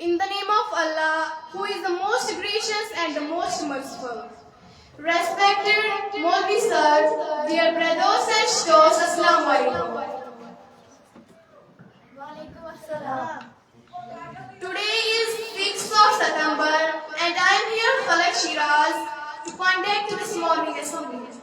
In the name of Allah, who is the most gracious and the most merciful. Respected Maulvi sir, dear brothers and sisters, Assalamu alaikum. Today is 6th of September and I am here in Khalaq Shiraz to conduct this morning assembly.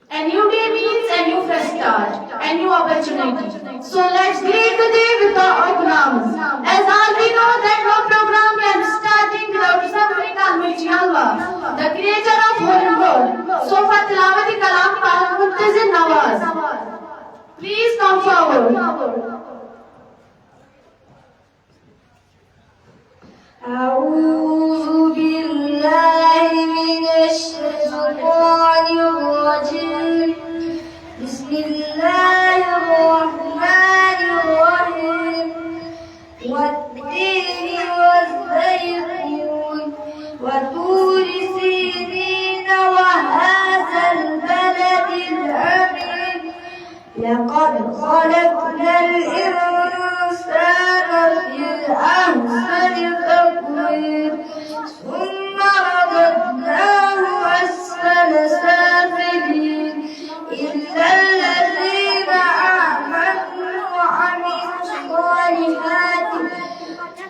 A new day means a new fresh start, a new opportunity. So let's greet the day with the economics. As all we know that no program can be starting without something al-Mulki Allah, the creator of whole world. So for Tilawati Kalam Palam Muntazir Nawaz. Please come forward. أعوذ بالله من الشيطان الرجيم بسم الله الرحمن الرحيم والتين والزيتون وطور سينين وهذا البلد الأمين لقد خلقنا الإنسان في أحسن تقويم ثم رددناه أسفل سافلين إلا الذين آمنوا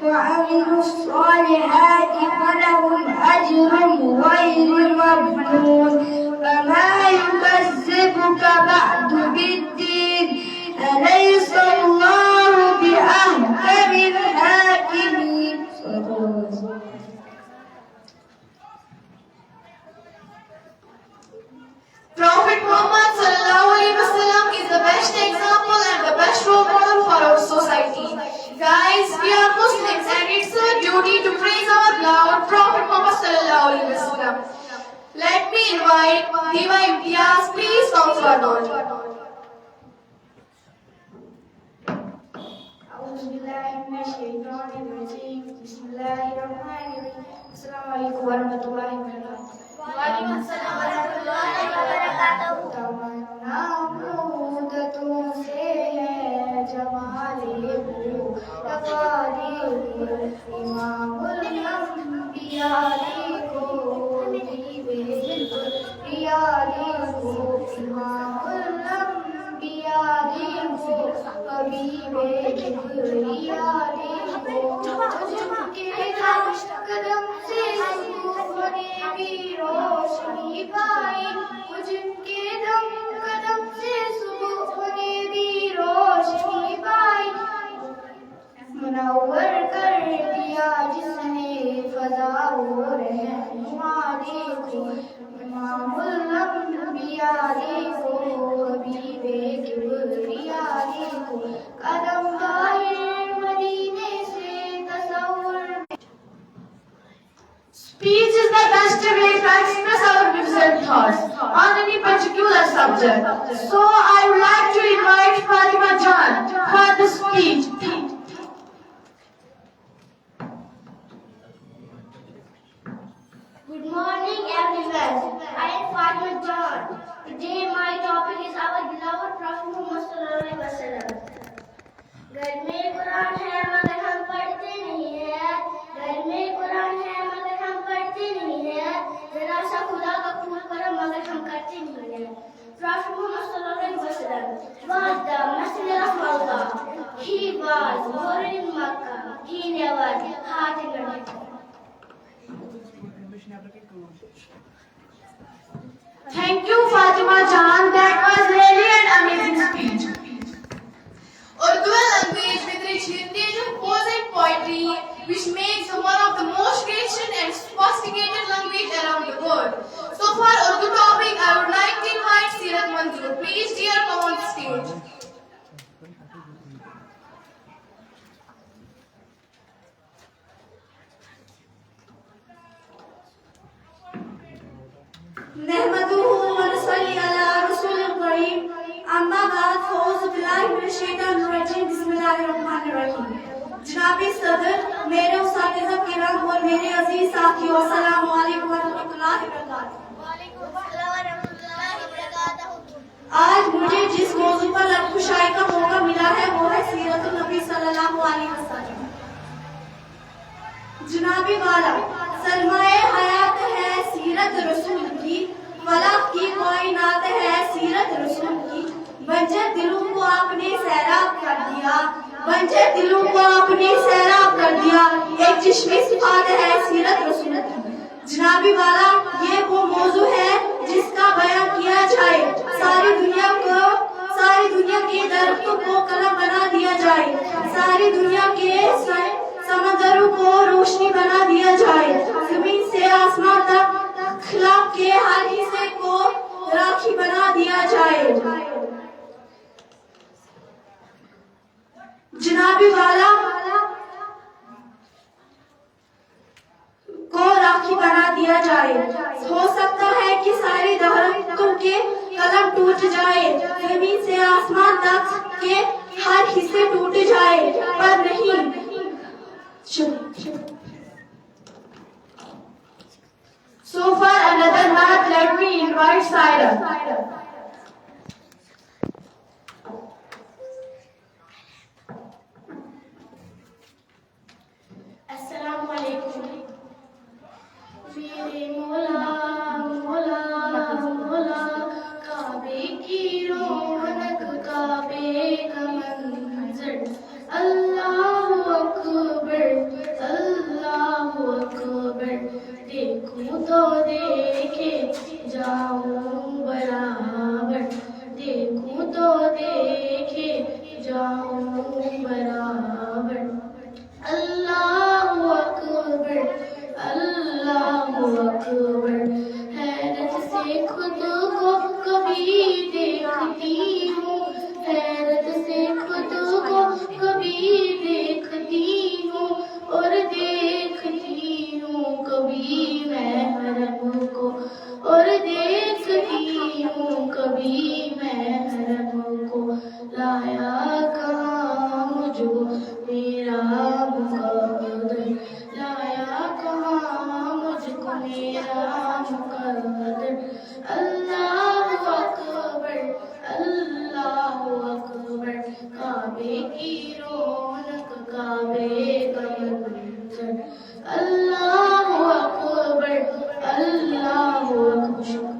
وعملوا الصالحات فلهم أجر غير ممنون فما يكذبك بعد بالدين أليس الله بأحكم الحاكمين. Prophet Muhammad sallallahu alaihi wasallam is the best example and the best role model for our society. Guys, we are Muslims and it's our duty to praise our Lord Prophet Muhammad sallallahu alaihi wasallam. Let me invite Diva Imtiaz, please come forward. أعوذ بالله من الشيطان الرجيم بسم الله الرحمن الرحيم السلام عليكم ورحمة الله وبركاته. وعليكم السلام ورحمة الله وبरकातहू. तमन्ना मुद्दतों से है जमाले वो तकाले इमामुल अंबिया को दीवे रियाले को इमामुल अंबिया को हबीबे रियाले को के कदम से सुबह भी रोशनी पाई जिनके दम कदम से सुबह ने भी रोशनी पाई मुनव्वर कर दिया जिसने फजा और रहनुमा देखो इमामुल अंबिया देखो हबीबे किबरिया देखो कदम बाहिर मदीने से तसव्वुर. Speech is the best way to express our views and thoughts on any particular subject. So I would like to invite Fatima Jan for the speech. Good morning everyone. I am Fatima Jan. Today my topic is our beloved Prophet Muhammad sallallahu alaihi wasallam. घर में कुरान है मगर हम पढ़ते नहीं है. घर में कुरान है मगर हम पढ़ते नहीं है. जरा सा खुदा का खून करो मगर हम करते नहीं है. Prophet Muhammad sallallahu alaihi wasallam was the messenger of Allah. He was born in Makkah. He never had a religion. Thank you, Fatima Jan. That was really an amazing speech. Urdu language with rich heritage of prose and poetry, which makes it one of the most gracious and sophisticated language around the world. So for Urdu topic, I would like to invite Sirat Manzoor. Please, dear, come on the stage. नहमदुहु व नसल्ली अला रसूलिल करीम अम्मा बाद फौज़ु बिल्लाहि मिनश शैतानिर रजीम बिस्मिल्लाहिर रहमानिर रहीम. जनाबी सदर, मेरे उस्ताद-ए किराम और मेरे अजीज साथियों, अस्सलामु अलैकुम व रहमतुल्लाहि व बरकातहू. आज मुझे जिस मौजू पर लफ्ज़ शायरी का मौका मिला है वो है सीरतुन नबी सल्लल्लाहु अलैहि वाला सलमाए हयात है सीरत रसूल की, फलक की कायनात है सीरत रसूल की। बंजर दिलों को आपने सैराब कर दिया, बंजर दिलों को आपने सैराब कर दिया। एक जिस्मी सिफात है सीरत रसूल की। जनाबी वाला ये वो मौजू है जिसका बयान किया जाए, सारी दुनिया के दरख्तों को कलम बना दिया जाए, सारी दुनिया के समंदरों को रोशनी बना दिया जाए, जमीन से आसमान तक अखलाक के हर हिस्से को राखी बना दिया जाए। जनाबी वाला को राखी बना दिया जाए। हो सकता है कि सारी दरख्तों के कलम टूट जाए, जमीन से आसमान तक के हर हिस्से टूट जाए, पर नहीं। So for another night, let me invite Saira. अस्सलाम वालेकुम। मेरे मौला मौला मौला, काबे की रौनक काबे का मंजर, अल्लाहु अकबर अल्लाहु अकबर। देखूं तो देखे जाऊं बराबर, देखूं तो देखे जाऊं बराबर। अल्लाहु अकबर अल्लाहु अकबर। हैरत से खुद को कभी देखती हूँ, हैरत से खुद को कभी देखती हूँ, और देखती हूँ कभी मैं हरम को, और देखती हूँ कभी मैं हरम को। लाया कहाँ मुझको मेरा मुक़द्दर, लाया कहाँ मुझको मेरा मुक़द्दर। अल्लाहु अकबर अल्लाहु अकबर। काबे की रौनक काबे का मंजर, अल्लाहु अकबर अल्लाहु Akbar.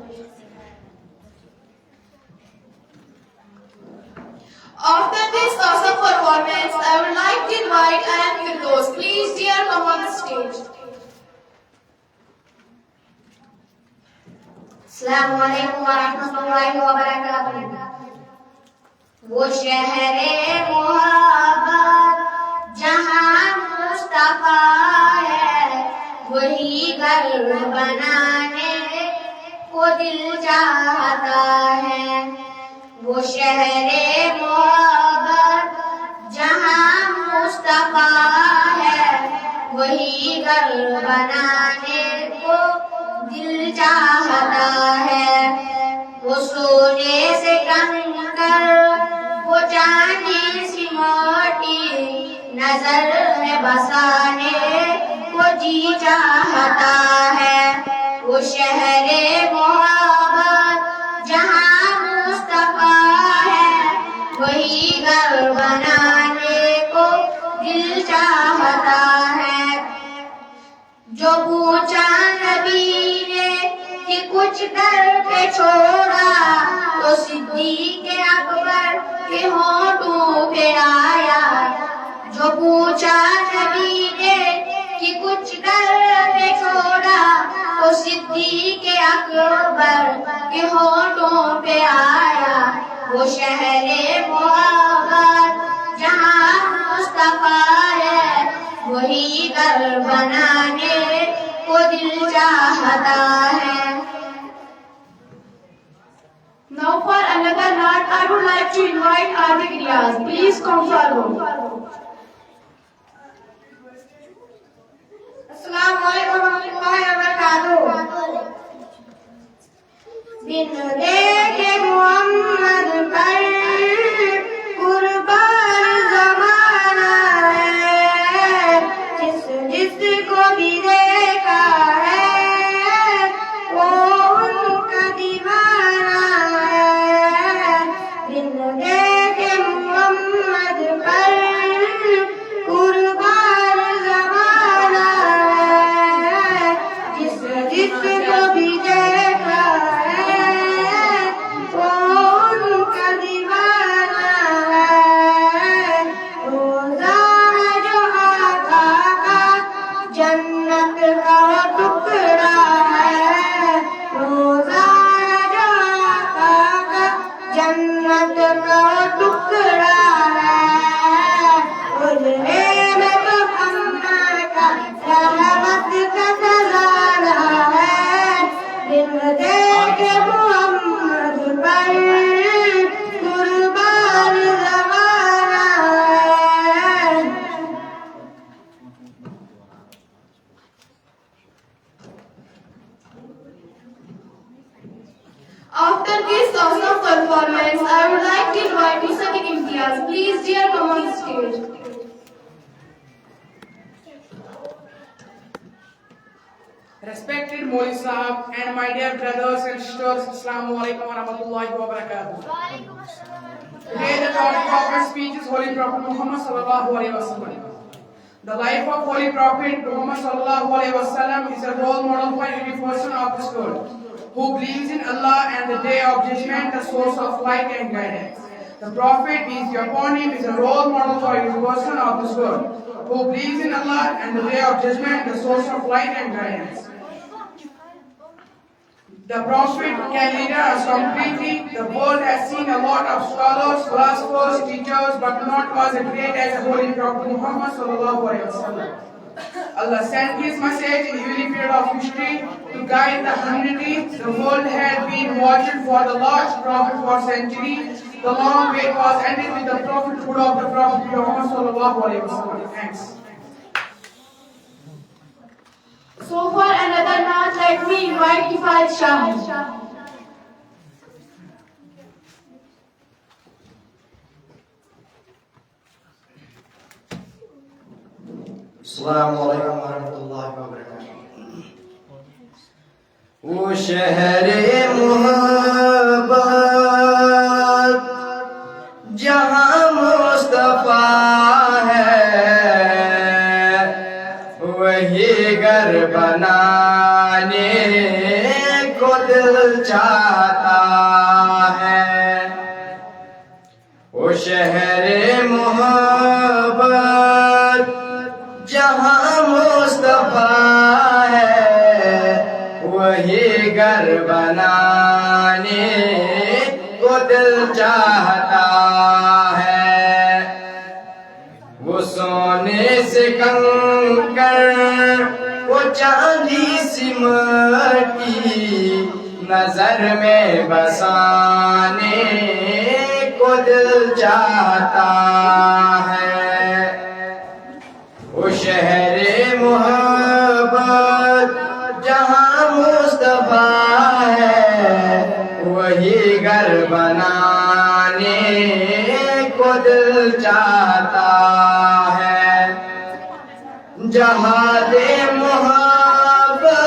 After this awesome performance, I would like to invite Ayan Firdaus. Please, dear, come on the stage. अस्सलामु अलैकुम वरहमतुल्लाहि वबरकातुहू। वो शहरे मोहब्बत जहाँ मुस्तफा है, वही घर बनाने को दिल चाहता है। वो शहरे मोहब्बत जहाँ मुस्तफा है, वही घर बनाने को दिल चाहता है। वो सोने से कंकर, वो चांदी सी मोटी, नजर में बसाने को जी चाहता है। वो शहरे मोहब्बत जहाँ मुस्तफा है, वही घर बनाने को दिल चाहता है। जो पूछा नबी ने कि कुछ करके छोड़ा, तो सिद्दीक़ अकबर के होठों पे आया। जो पूछा नबी ने कि कुछ करके छोड़ा, तो सिद्दीक़ अकबर के होठों पे आया। वो शहरे मोहब्बत जहाँ मुस्तफा है, वही घर बनाने को दिल चाहता है। Now for another night, I would like to invite Adik Riyaz. Please come forward. अस्सलामु अलैकुम वरहमतुल्लाहि वबरकातुहू। बिन देखे मोहम्मद पर कुर्बान ज़माना है, जिसको भी देखा है वो उनका दीवाना है। बिन देखे मोहम्मद पर कुर्बान ज़माना है, this awesome performance, I would like to invite Mr. Imtiaz. Please, dear, come on the stage. Respected Moli Sahab and my dear brothers and sisters, Assalamu alaikum wa rahmatullahi wa barakatuh. Today the topic of my speech is Holy Prophet Muhammad sallallahu alaihi wasallam. The life of Holy Prophet Muhammad sallallahu alaihi wasallam is a role model for every person of this world who believes in Allah and the day of judgment, the source of light and guidance. The Prophet, peace be upon him, is a role model for every person of this world who believes in Allah and the day of judgment, the source of light and guidance. The Prophet can lead us completely. The world has seen a lot of scholars, philosophers, teachers, but not was as great as the Holy Prophet Muhammad sallallahu alaihi wasallam. Allah sent His message in every period of history to guide the humanity. The world had been watching for the last Prophet for centuries. The long wait was ended with the prophethood of the Prophet Muhammad sallallahu alaihi wasallam. Thanks. So for another note, let me invite Kifayat Shah. Assalamu alaikum wa rahmatullahi wa barakatuh. वो शहरे मोहब्बत जहाँ मुस्तफा है, वही घर बनाने को दिल चाहता है। वो शहरे मोहब्बत जहाँ मुस्तफा है, वही घर बनाने को दिल चाहता है। वो सोने से कंकर, वो चांदी सी मट्टी नजर में बसाने को दिल चाहता है। वो शहरे मोहब्बत जहाँ मुस्तफा है, वही घर बनाने को दिल चाहता है। जहादे मोहब्बत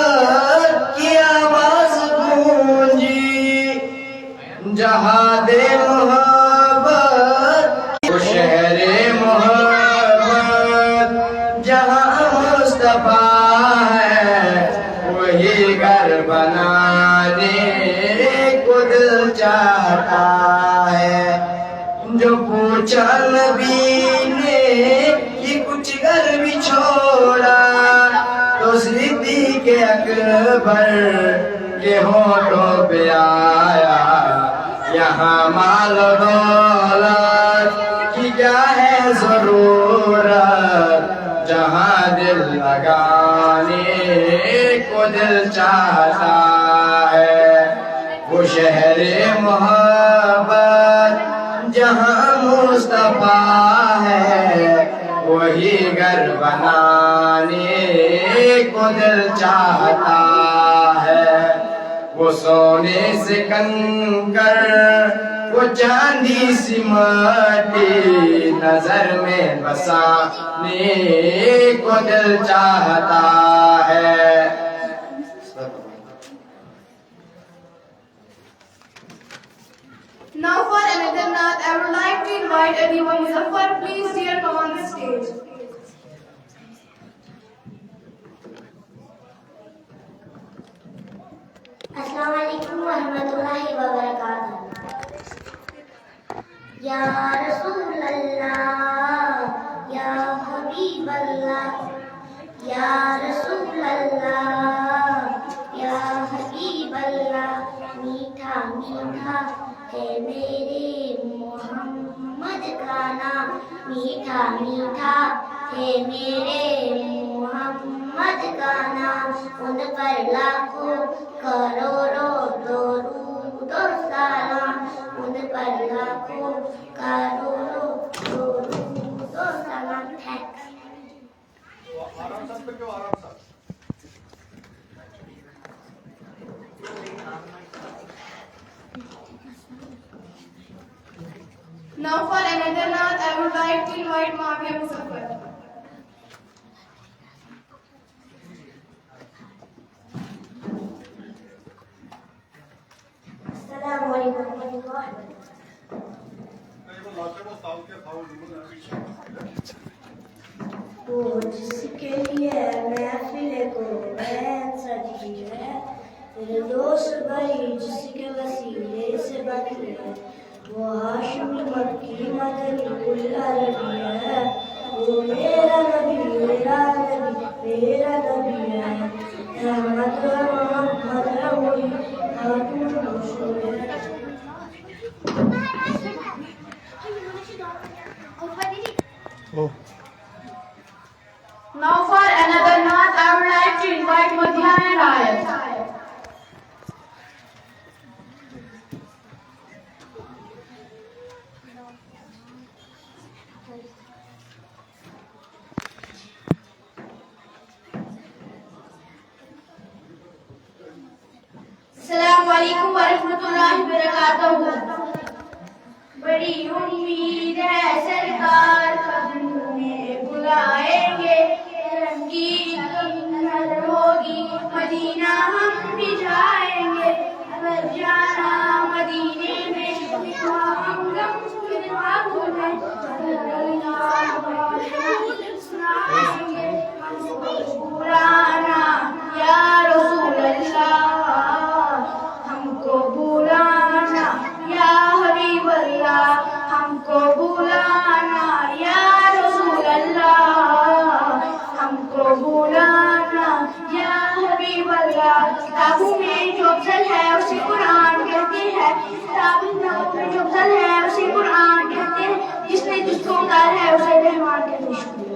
की आवाज गूंजी, जहादे मोहब्बत, वो शहरे मोहब्बत जहाँ मुस्तफा है, वही घर बनाने को दिल चाहता है। जो पूछा नबी ने कि कुछ घर भी छोड़ा, तो सिद्दीक़ अकबर के होठों पे आया, यहाँ माल दौलत की क्या है जरूरत, जहाँ दिल लगाने को दिल चाहता है। वो शहरे मोहब्बत जहाँ मुस्तफा है, वही घर बनाने को दिल चाहता है। वो सोने से कंकर, वो चांदी सी मट्टी नजर में बसाने को दिल चाहता है। Now for another naat, I would like to invite Adiba Muzaffar. Please, dear, come on the stage. अस्सलाम वालेकुम रहमतुल्लाहि व बरकातहू। या रसूल अल्लाह, या हबीब अल्लाह, या रसूल अल्लाह, या हबीब अल्लाह। मीठा मीठा है मेरे मोहम्मद का नाम, मीठा मीठा है मेरे मोहम्मद का नाम। उन पर लाखों करोड़ों दरूद और सलाम, उन पर लाखों करोड़ों दरूद और सलाम। Thanks. Now for another naat, I would like to invite Mavia Muzaffar. Assalamu alaikum warahmatullahi wabarakatuh. वो जिसके लिए महफिल को बैन सजी है, तेरे दोस्त बड़ी जिसके वसीले से बनी है, वो हाशिमी मक्की मदनी कुल्ला रबी है, वो मेरा नबी है, रहमत मोहम्मद है वही खातून रसूल है। Now for another naat, I would like to invite Madhya and Ayat. Assalamu alaikum warahmatullahi wabarakatuh. बड़ी उम्मीद है सरकार कदम में बुलाएंगे, रंगीन नजर होगी मदीना हम भी जाएंगे, अगर जाना मदीने में हम गम सुनाएंगे, बुलाना या रसूल अल्लाह, हमको बुलाना या हबीब अल्लाह, हमको बुलाना या रसूल अल्लाह, हमको बुलाना या हबीब अल्लाह। किताबों में जो अफजल है उसे कुरान कहते हैं, किताबों में जो अफजल है उसे कुरान कहते हैं, जिसने जिसको उतारा है उसे रहमान कहते हैं। शुक्रिया।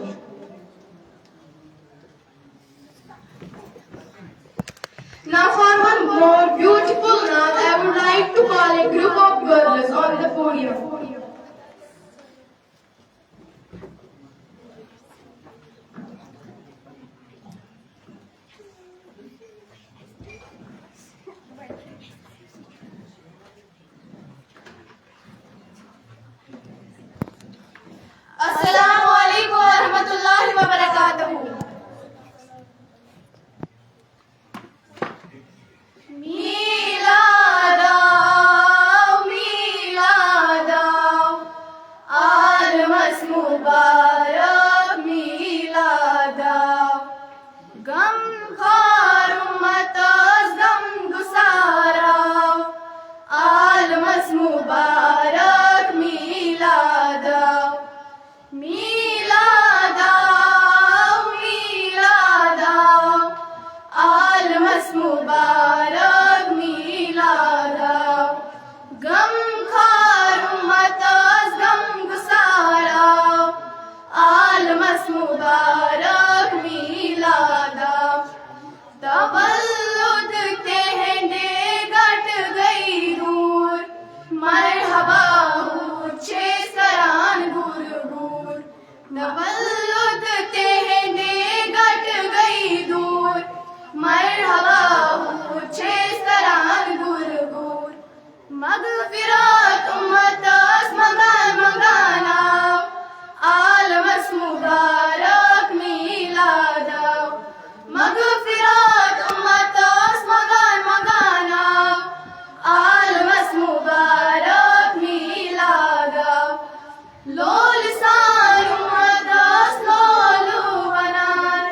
Now for one more beautiful naat, I would like to call a group of girls on the podium. Assalamu alaikum warahmatullahi wabarakatuh. मुबारक मीलादा, गम खार उम्मत गम गुसारा, आलमस मुबारक मीलादा, मीलादा मीलादा, आलमस मुबारक मीलादा, गम खार उम्मत गम गुसारा, आलमस मुबारक मीलादा। तवल्लुद कहने घट गई दूर, मरहबा पूछे सरान गुर गुर, तवल्लुद कहने घट गई दूर, मरहबा पूछे सरान गुर गुर, मगफिरत उम्मतस मगन मगाना, आलमस मुबारक मीलादा, मगफिरत उम्मतस मगन मगाना, आलमस मुबारक मीलादा, लोलिसान उम्मतस लोलु बनान,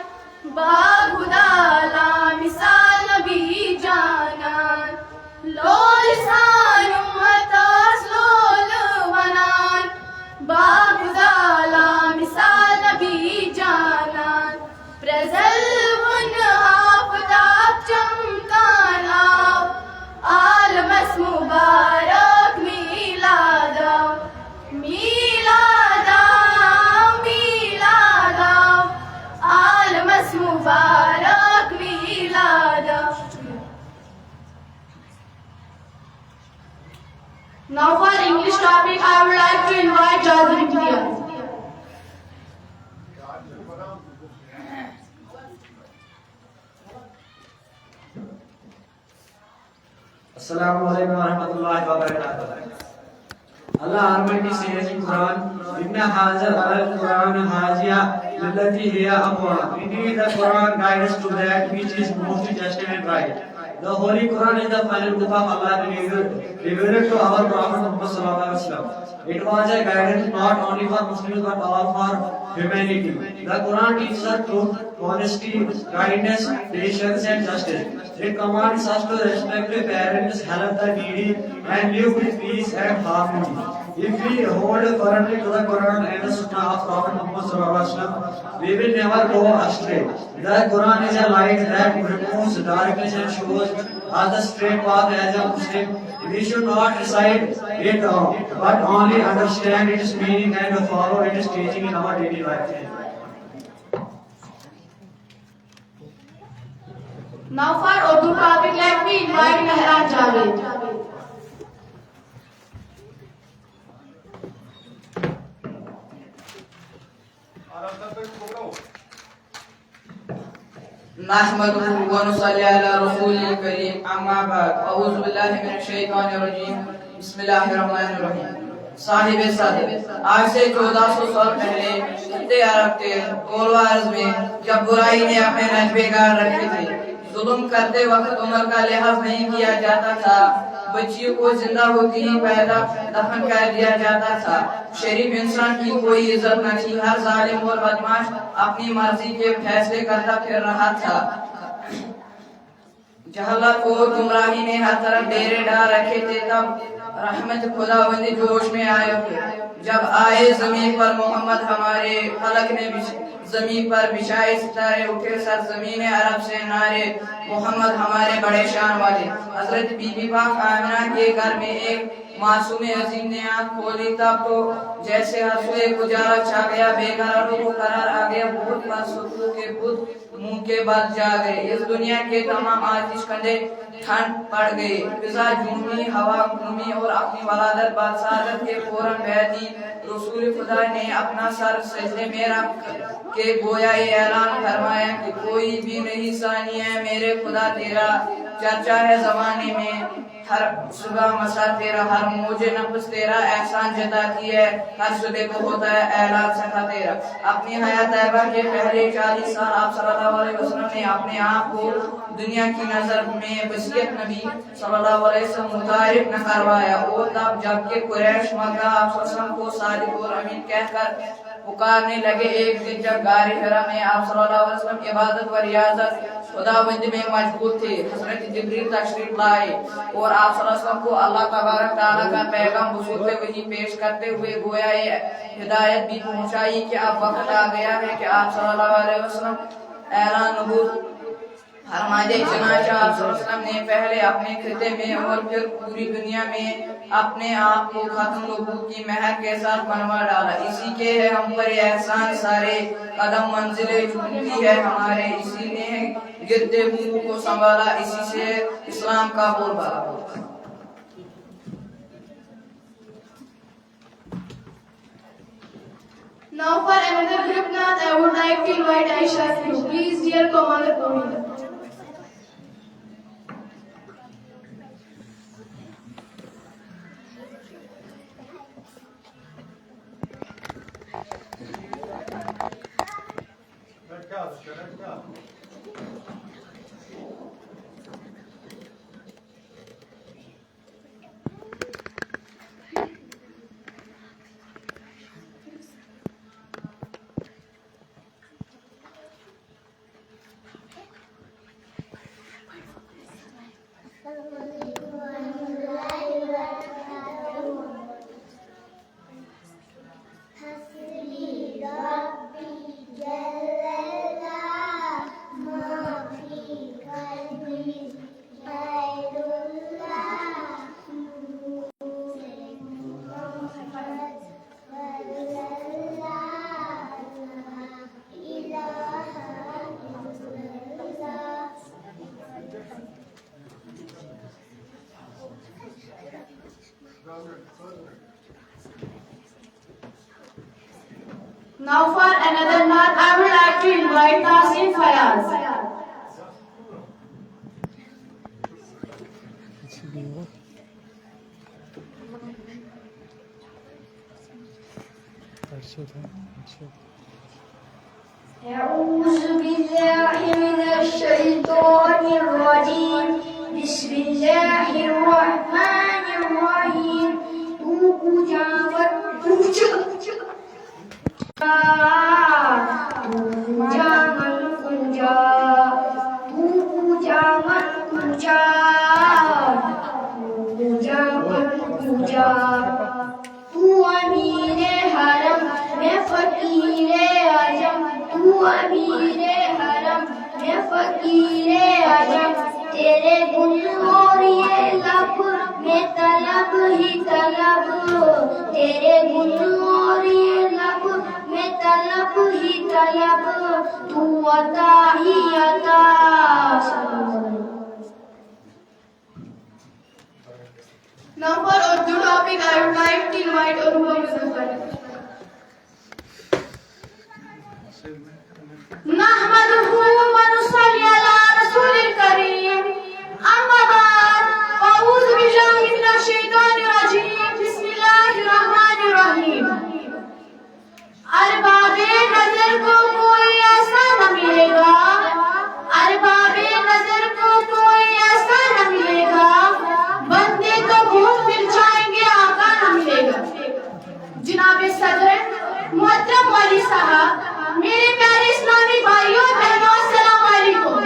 बागुदाला मिसाल नबी जानान, लोलिसान उम्मतस लोलु बनान, बागुदाला मिसाल नबी जानान, प्रजल उन आफताब चमकाना, आलमस मुबारक मीलादा, मीलादा मीलादा, आलमस मुबारक मीलादा। Now for English topic, I would like to invite Jazri Imtiaz. Assalamu alaikum warahmatullahi wabarakatuh. Allah Almighty says in Quran, "Inna hazal al-Quran hajiya lillati hiya aqwam." Indeed, the Quran guides to that which is most just and right. The Holy Quran is the final book of Allah revealed to our Prophet Muhammad sallallahu alaihi wasallam. It was a guidance not only for Muslims but all for humanity. The Quran teaches us truth, honesty, kindness, patience, and justice. It commands us to respect the parents, help the needy, and live with peace and harmony. If we hold firmly to the Quran and the Sunnah of Prophet Muhammad sallallahu alaihi wasallam, we will never go astray. The Quran is a light that removes darkness and shows us the straight path as a Muslim. We should not recite it, but only understand its meaning and follow its teaching in our daily life. Now for Urdu topic, let me invite Mehran Javed. नहमदुहु व नुसल्ली अला रसूलिल करीम अम्मा बाद अऊज़ु बिल्लाहि मिनश शैतानिर रजीम बिस्मिल्लाहिर रहमानिर रहीम। साहिब सादिक, आज से 1400 साल पहले खत्ते अरब के कोलवार्ज में जब बुराई ने अपने नजबे गाड़ रखे थे, जुल्म करते वक्त उम्र का लिहाज नहीं किया जाता था, बच्चियों को जिंदा होती ही पैदा दफन कर दिया जाता था, शरीफ इंसान की कोई इज्जत न थी, हर जालिम और बदमाश अपनी मर्जी के फैसले करता फिर रहा था। जहलत और गुमराही ने हर तरफ डेरे डाल रखे थे, तब रहमत खुदावंदी जोश में आए थे। जब आए जमीन पर मोहम्मद, हमारे फलक ने जमीन पर बिछाए सितारे, उठे सर जमीन अरब से नारे मोहम्मद हमारे बड़े शान वाले। हजरत बीबी पाक आमिना के घर में एक मासूम अजीम ने आँख खोली, तब तो जैसे हंसुए गुजारा छा गया, बेकरारों को करार आ गया, बहुत बासुतों के बुत मुंह के बल जा गए। इस दुनिया के तमाम आतिश कंधे ठंड पड़ गए, फिजा झूमी, हवा घूमी और अपनी वलादत बादशाहत के फौरन बैठी रसूल खुदा ने अपना सर सजदे में रख के गोया ये ऐलान फरमाया कि कोई भी नहीं सानी है मेरे खुदा तेरा, चर्चा है जमाने में, हर सुबह मसा तेरा, हर मौजे नफ्स तेरा, एहसान जताती है, हर सुबह को होता है ऐलान सखा तेरा। अपनी हयात तैयबा के पहले 40 साल आप सल्लल्लाहु अलैहि वसल्लम ने अपने आप को दुनिया की नजर में वसीयत नबी सल्लल्लाहु अलैहि वसल्लम मुतारिफ न करवाया, और तब जबकि कुरैश मक्का आप सल्लल्लाहु को सादिक और अमीन कहकर पुकारने लगे, एक दिन जब गारे हिरा में आप सल्लल्लाहु अलैहि वसल्लम इबादत व रियाजत खुदावंदी में मशगूल थे, हज़रत जिब्रील तशरीफ लाए और आप सल्लल्लाहु अलैहि वसल्लम को अल्लाह तबारक तआला का पैगाम वसूल वही पेश करते हुए गोया ये हिदायत भी पहुंचाई कि अब वक्त आ गया है कि आप सल्लल्लाहु अलैहि वसल्लम ऐलान नबूवत फरमाए। चनाचा आप सल्लल्लाहु अलैहि वसल्लम ने पहले अपने खिते में और फिर पूरी दुनिया में अपने आप को खत्म नबूवत की महक के साथ बनवा डाला। इसी के है हम पर एहसान, सारे कदम मंजिलें चुनती है हमारे, इसी ने गिरते मुंह को संभाला, इसी से इस्लाम का बोलबाला। Now for another group naat, I would like to invite Aisha Firu. Please, dear, come on the podium. Now for another naat, I would like to invite Tasin Fayaz. أعوذ بالله من الشيطان الرجيم بسم الله الرحمن الرحيم तू पूजा मत पूजा तू पूजा मत पूजा तू पूजा मत पूजा तू पूजा मत पूजा तू अमीरे हरम मैं फकीरे आजम तू अमीरे हरम मैं फकीरे आजम तेरे गुण और ये लब में तलब ही तलब तेरे गुण और ये लब में तलब ही तलब तू अता ही अता Now for Urdu topic, I would like to invite Urdu Muzaffar. नहमदुहु व नुसल्ली अला रसूलिल करीम अम्मा बाद अऊज़ु बिल्लाहि मिनश शैतानिर रजीम बिस्मिल्लाहिर रहमानिर रहीम अरबाबे नजर को कोई ऐसा न मिलेगा अरबाबे नजर को कोई ऐसा न मिलेगा बंदे तो बहुत मिल जाएंगे आका न मिलेगा जनाब सदर मुहतरम वाली साहब मेरे प्यारे इस्लामी भाइयों और बहनों अस्सलाम वालेकुम।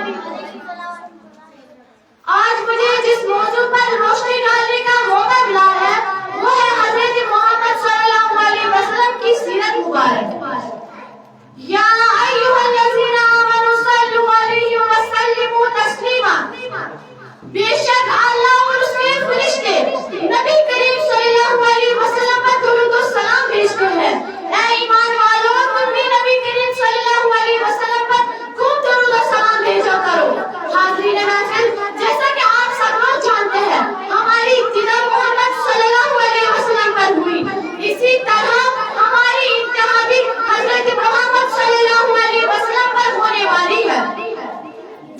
आज मुझे जिस मौजू पर रोशनी डालने का मौका मिला है वो है हजरत मोहम्मद सल्लल्लाहु अलैहि वसल्लम की सीरत मुबारक। या अय्युहल्लज़ीना आमनू सल्लु अलैहि व सल्लिमू तस्लीमा। बेशक अल्लाह और उसके फरिश्ते नबी करीम सल्लल्लाहु अलैहि वसल्लम पर दुरूद और सलाम भेजते हैं। ऐ ईमान वालों तुम भी नबी करीम सल्लल्लाहु अलैहि वसल्लम पर खूब दुरूद और सलाम भेजा करो। हाज़रीन महफिल, जैसा कि आप सब लोग जानते हैं हमारी इब्तिदा मोहम्मद सल्लल्लाहु अलैहि वसल्लम पर हुई, इसी तरह हमारी इंतहा भी हजरत मोहम्मद सल्लल्लाहु अलैहि वसल्लम पर होने वाली है।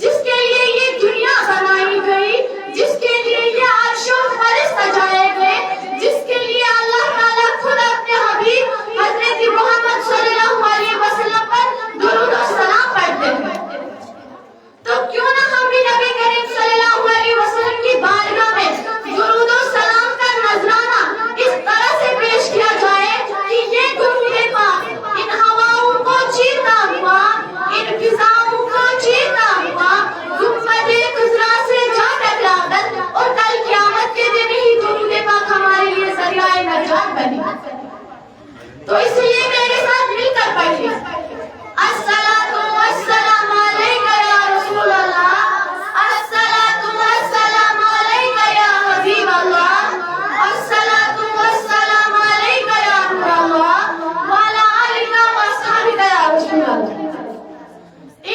जिसके लिए ये दुनिया बनाई गई, जिसके लिए ये अर्श और फरिश्ते सजाए गए, जिसके लिए अल्लाह ताला खुद अपने हबीब हजरत मोहम्मद सल्लल्लाहु अलैहि वसल्लम पर दुरूद और सलाम पढ़ते हैं, तो क्यों ना हम भी नबी करीम सल्लल्लाहु अलैहि वसल्लम की बारगाह में दुरूद और सलाम का नजराना इस तरह से पेश किया जाए कि ये दुरूद पाक इन हवाओं को चीरता हुआ, इन फिजाओं को चीरता हुआ गुम्बद-ए खुजरा से जा टकराकर और कल क़यामत के दिन ही दुरूद पाक हमारे लिए ज़रिया-ए नजात बने। तो इसलिए मेरे साथ मिलकर पढ़िए अस्सलातु वस्सलामु अलैका या रसूल अल्लाह, अस्सलातु वस्सलामु अलैका या हबीब अल्लाह, अस्सलातु वस्सलामु अलैका या नूर अल्लाह व अला आलिका व अस्हाबिका या रसूल अल्लाह।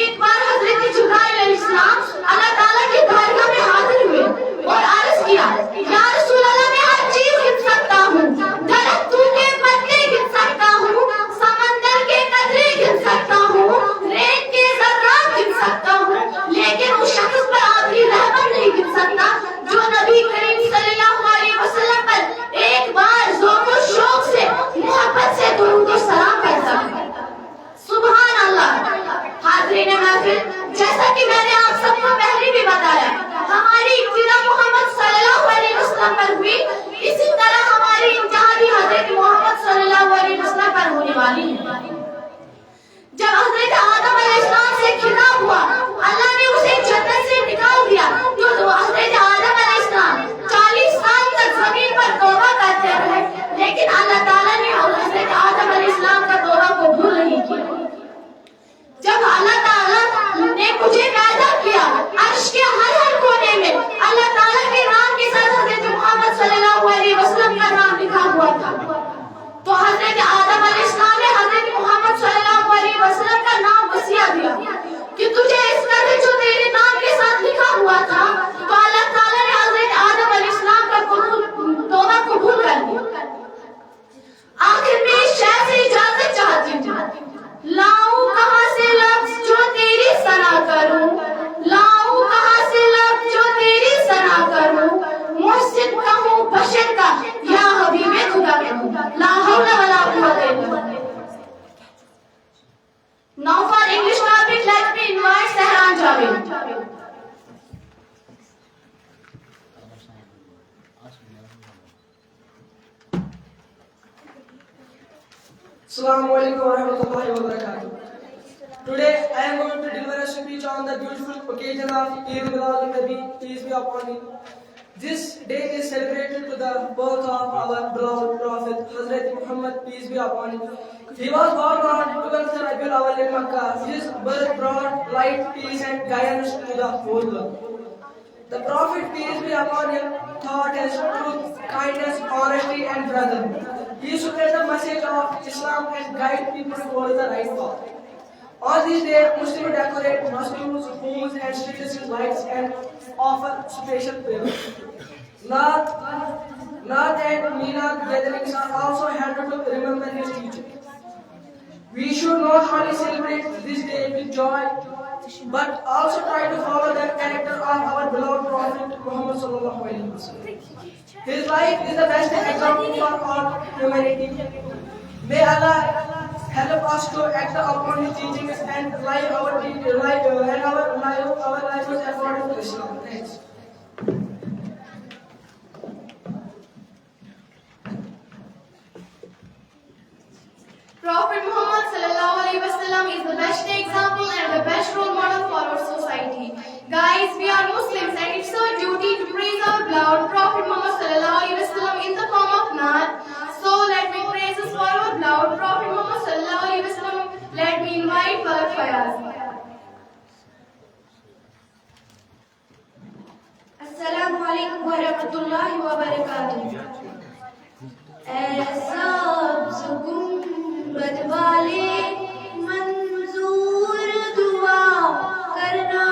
एक बार हजरत जिब्राइल अलैहिस्सलाम अल्लाह ताला की बारगाह में हाजिर हुए और अर्ज किया, या रसूल अल्लाह मैं हर चीज गिन सकता हूँ, दरख्तों के पत्ते गिन सकता हूँ, समंदर के कतरे गिन सकता हूँ, रेत के ज़र्रात गिन सकता हूँ, लेकिन उस शख्स पर आपकी रहमत नहीं गिन सकता जो नबी करीम सल्लल्लाहु अलैहि वसल्लम पर एक बार ज़ौक़ और शौक़ से मोहब्बत से दुरूद और सलाम करता है। सुभान अल्लाह। हाज़रीन महफिल, जैसा कि मैंने आप सबको पहले भी बताया हमारी इब्तिदा मोहम्मद सल्लल्लाहु अलैहि वसल्लम पर हुई, इसी तरह हमारी इंतहा भी हजरत मोहम्मद सल्लल्लाहु अलैहि वसल्लम पर होने वाली है। जब हजरत आदम अलैहिस्सलाम से खिताब हुआ, अल्लाह ने उसे जन्नत से निकाल दिया, तो हजरत आदम अलैहिस्सलाम 40 साल तक जमीन पर तौबा करते रहे, लेकिन अल्लाह ताला ने हजरत आदम अलैहिस्सलाम का तौबा कबूल नहीं किया। जब अल्लाह ताला ने मुझे पैदा किया, अर्श के हर हर कोने में अल्लाह ताला के नाम के साथ हजरत मोहम्मद सल्लल्लाहु अलैहि वसल्लम का नाम लिखा हुआ था, तो हजरत आदम अलैहिस्सलाम ने हजरत मोहम्मद सल्लल्लाहु अलैहि वसल्लम का नाम वसीयत दिया कि तुझे इस तरह जो तेरे नाम के साथ लिखा हुआ था, तो अल्लाह ताला ने हजरत आदम अलैहिस्सलाम का तौबा कबूल कर लिया। आखिर में इस शय से इजाजत चाहती हूँ, लाऊं कहां से लफ्ज जो तेरी सना करूं, लाऊं कहां से लफ्ज जो तेरी सना करूं, मुहसिन कहूं बशर का या हबीबे खुदा कहूं, ला हौला वला कुव्वता इल्ला बिल्लाह। Assalamu alaikum wa rahmatullahi wa barakatuh. Today I am going to deliver a speech on the beautiful occasion of Eid al-Nabi, peace be upon him. This day is celebrated to the birth of our beloved Prophet Hazrat Muhammad, peace be upon him. He was born on 12th Rabiul Awwal in Makkah. His birth brought light, peace and guidance to the whole world. The Prophet, peace be upon him, taught us truth, kindness, honesty and brotherhood. He spread the message of Islam and guide people towards the right path. On this day, Muslims decorate mosques, homes and streets with lights and offer special prayers. Naat and Milad gatherings are also held to remember his teaching. We should not only celebrate this day with joy, but also try to follow the character of our beloved Prophet Muhammad sallallahu alaihi wasallam. His life is the best example for all humanity. May Allah help us to act upon his teachings and live our lives according to Islam. Thanks. Prophet Muhammad sallallahu alaihi wasallam is the best example and the best role model for our society. Guys, we are Muslims and it's our duty to praise our beloved Prophet Muhammad sallallahu alaihi wasallam in the form of Naat. So let me praise us for our beloved Prophet Muhammad sallallahu alaihi wasallam. Let me invite Falak Fayaz. Assalamu alaikum wa rahmatullahi wa barakatuh. ऐसा गुंबद वाले मंजूर दुआ करना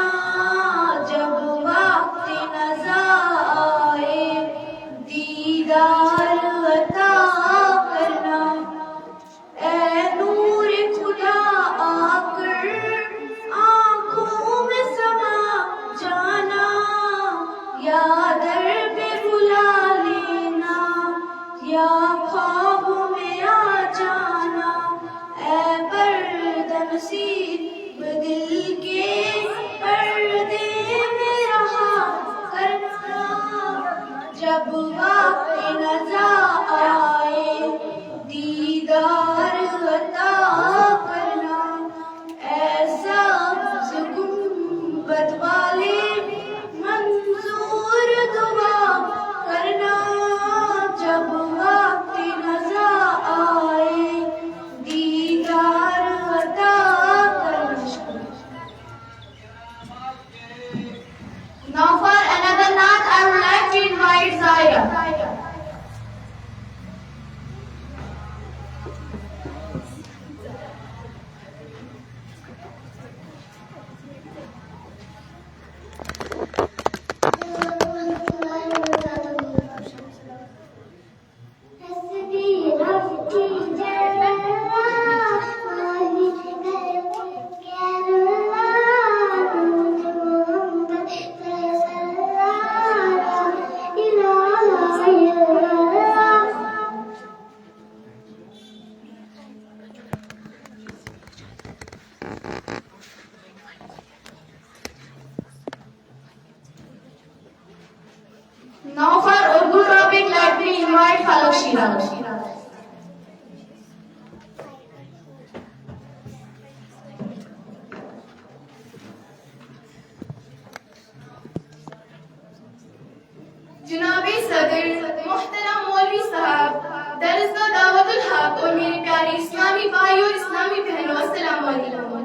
जब वक्त नज़ा आए दीदार अता करना ऐ नूर खुदा आकर आँखों में समा जाना या दर पे बुला लेना या ख्वाबों में आ जाना ऐ पर्दनसीब दिल के पर्दे में रहा करना जब वक्त नज़ा आए दीदार अता करना ऐसा गुंबद वाले मंजूर दुआ करना जब वक्त नज़ा आए दीदार अता करना. Now for another Naat, I would like to invite Zaya. Now for Urdu topic, let me invite Falak Shiraz. जनाबे सदर मोहतरम मौलवी साहब दरसगाह दावतुल हक और मेरे प्यारे इस्लामी भाई और इस्लामी बहनों अस्सलाम वालेकुम।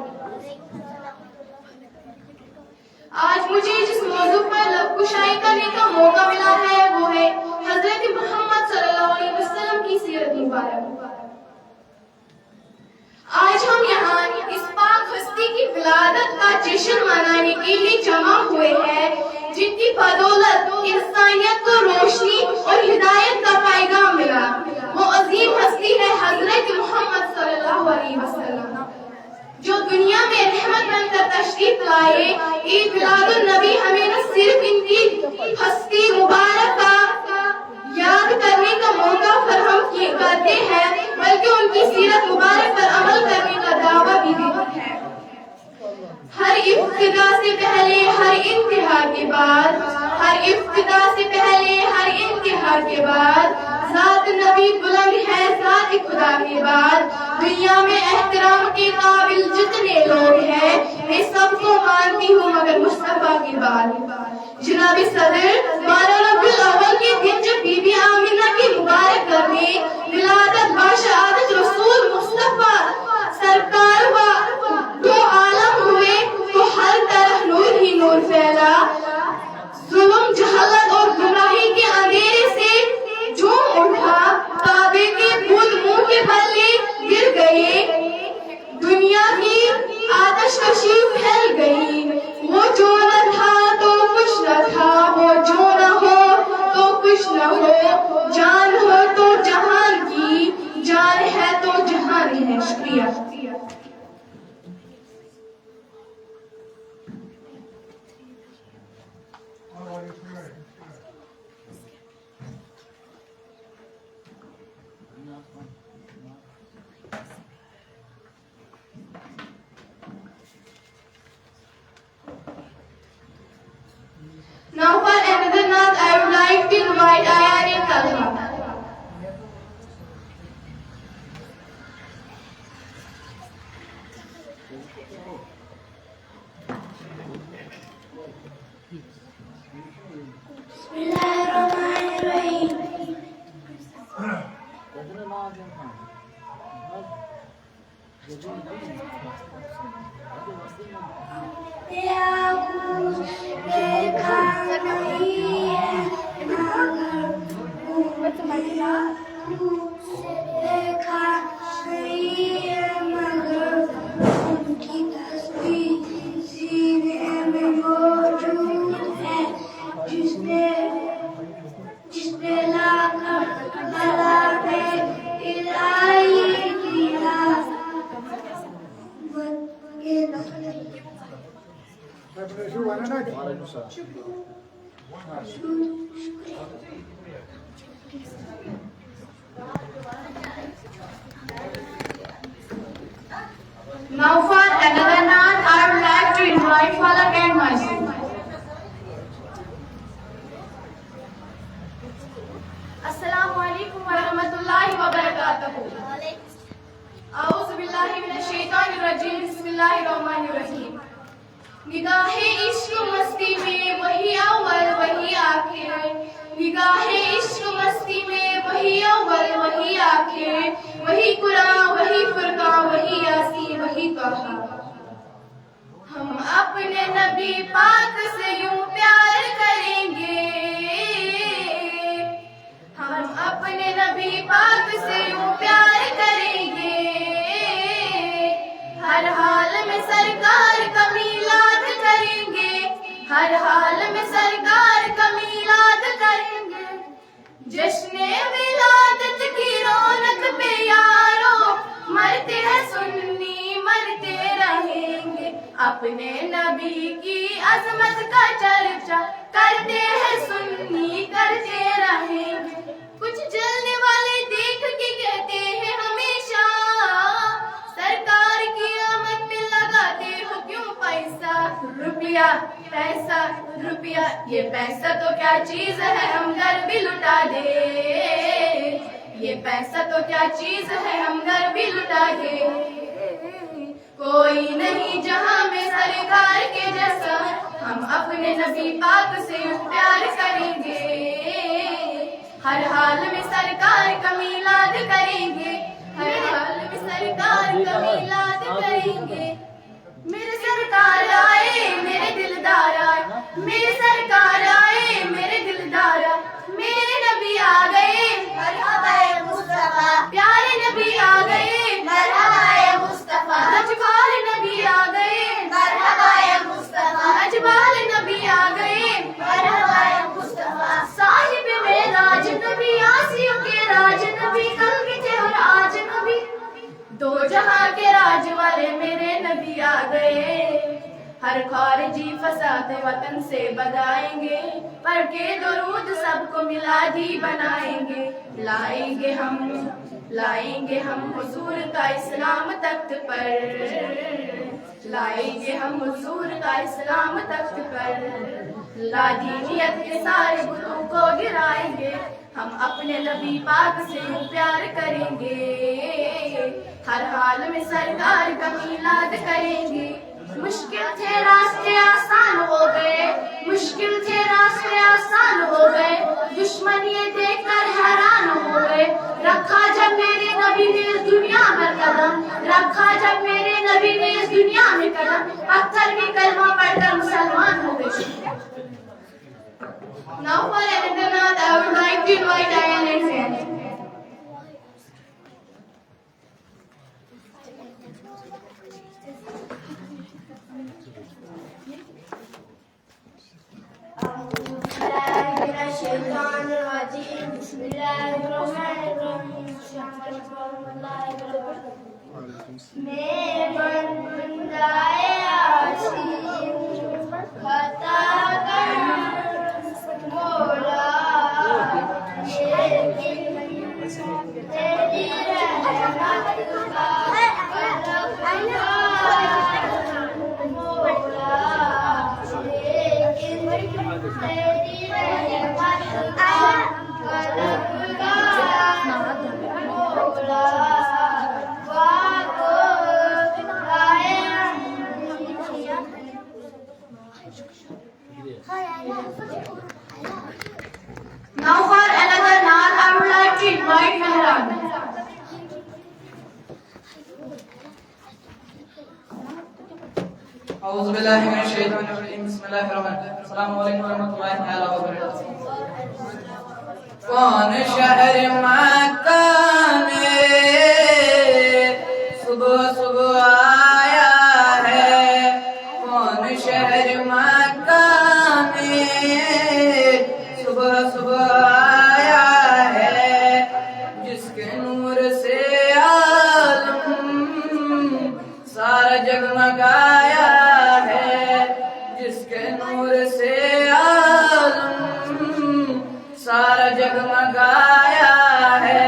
आज मुझे जिस मौजू पर लबकुशाई करने का मौका मिला है वो है हजरत मोहम्मद सल्लल्लाहु अलैहि वसल्लम की सीरत मुबारक। आज हम यहाँ इस पाक हस्ती की विलादत का जश्न मनाने के लिए जमा हुए हैं जिनकी बदौलत इंसानियत को रोशनी और हिदायत का पैगाम मिला। वो अजीम हस्ती है हजरत मोहम्मद सल्लल्लाहु अलैहि वसल्लम जो दुनिया में रहमत बनकर तशरीफ लाए। ईद मिलादुन नबी हमें न सिर्फ इनकी हस्ती मुबारक का याद करने का मौका फराहम करते हैं बल्कि उनकी सीरत मुबारक पर अमल करने का दावा भी देती है। हर इब्तिदा से पहले हर इंतहा के बाद, हर इब्तिदा से पहले हर इंतहा के बाद जात नबी बुलंद है, जात एक खुदा के बाद दुनिया में एहतराम के काबिल जितने लोग हैं मैं सबको मानती हूँ मगर मुस्तफा की बात। जनाब सदर 12 रबीउल अव्वल के दिन जब बीबी आमिना की मुबारक घर में विलादत बाशहादत रसूल मुस्तफा सरकार दो आलम हुए तो हर तरफ नूर ही नूर फैला। जुल्म जहालत और गुमराही के अंधेरे से झूम उठा, काबे के बुत मुंह के बल्ले गिर गए, दुनिया की आतिशकशी फैल गई। वो जो न था तो कुछ न था, वो जो न हो तो कुछ न हो, जान हो तो जहान की, जान है तो जहान है। शुक्रिया। Now for another naat, I would like to invite Ayaan Talha. Now for another naat, I would like to invite Falak and myself. Assalamu alaikum wa rahmatullahi wa barakatuh. A'udhu billahi minash shaitanir rajim. Bismillahir rahmanir rahim. निगाहे इश्क मस्ती में वही अव्वल वही आखिर, निगाहे इश्क मस्ती में वही अव्वल वही आखिर, वही कुरान वही फुरकान वही यासीन वही तहा। हम अपने नबी पाक से यूं प्यार करेंगे, हम अपने नबी पाक से यूं प्यार करेंगे, हर हाल में सरकार का मीलाद करेंगे, हर हाल में सरकार का मीलाद करेंगे। जश्ने विलादत की रौनक पे यारों मरते हैं सुन्नी मरते रहेंगे, अपने नबी की अजमत का चर्चा करते हैं सुन्नी करते रहेंगे। कुछ जलने वाले देख के कहते हैं हमेशा, सरकार की आमद में लगाते हो क्यों पैसा, रुपया पैसा रुपया, ये पैसा तो क्या चीज है हम घर भी लुटा दे, ये पैसा तो क्या चीज है हम घर भी लुटा दे। कोई नहीं जहां में सरकार के जैसा, हम अपने नबी पाक से प्यार करेंगे, हर हाल में सरकार का मीलाद करेंगे, हर हाल में सरकार का मीलाद करेंगे। मेरे सरकार आए मेरे दिलदार आए, मेरे सरकार आए मेरे दिलदार आए, मेरे नबी आ गए मरहबा ए मुस्तफा, प्यारे नबी आ गए मरहबा ए मुस्तफा, अजवाल नबी आ गए मरहबा ए मुस्तफा, अजवाल नबी आ गए मरहबा ए मुस्तफा। साहिब में राज नबी आसियों के राज नबी, कल के थे और आज नबी, दो जहां के राज वाले मेरे नबी आ गए। हर खारिजी फसाद वतन से बदाएंगे, पर के दुरूद सबको मिलादी बनाएंगे। लाएंगे हम हुजूर का इस्लाम तख्त पर, लाएंगे हम हुजूर का इस्लाम तख्त पर, लादीनियत के सारे बुतों को गिराएंगे, हम अपने नबी पाक से प्यार करेंगे, हर हाल में सरकार का मीलाद करेंगे। मुश्किल थे रास्ते आसान हो गए, मुश्किल थे रास्ते आसान हो गए, दुश्मन ये देखकर हैरान हो गए। रखा जब मेरे नबी ने इस दुनिया में कदम, रखा जब मेरे नबी ने इस दुनिया में कदम, पत्थर भी कलमा पढ़कर मुसलमान हो गए। Now for another note, I would like to invite Ayan and Sayan. Now for another naat, I would like to invite Mehran. औज़ु बिल्लाहि मिनश शैतानिर रजीम, बिस्मिल्लाहिर रहमानिर रहीम, अस्सलामु अलैकुम वरहमतुल्लाहि तआला व बरकातुहू। कौन शहर मक्का में सुबह सुबह आया है, कौन शहर मक्का में सुबह सुबह आया है, जिसके नूर से आलम सारा जगमगाया है, जिसके नूर से आलम सारा जगमगाया है।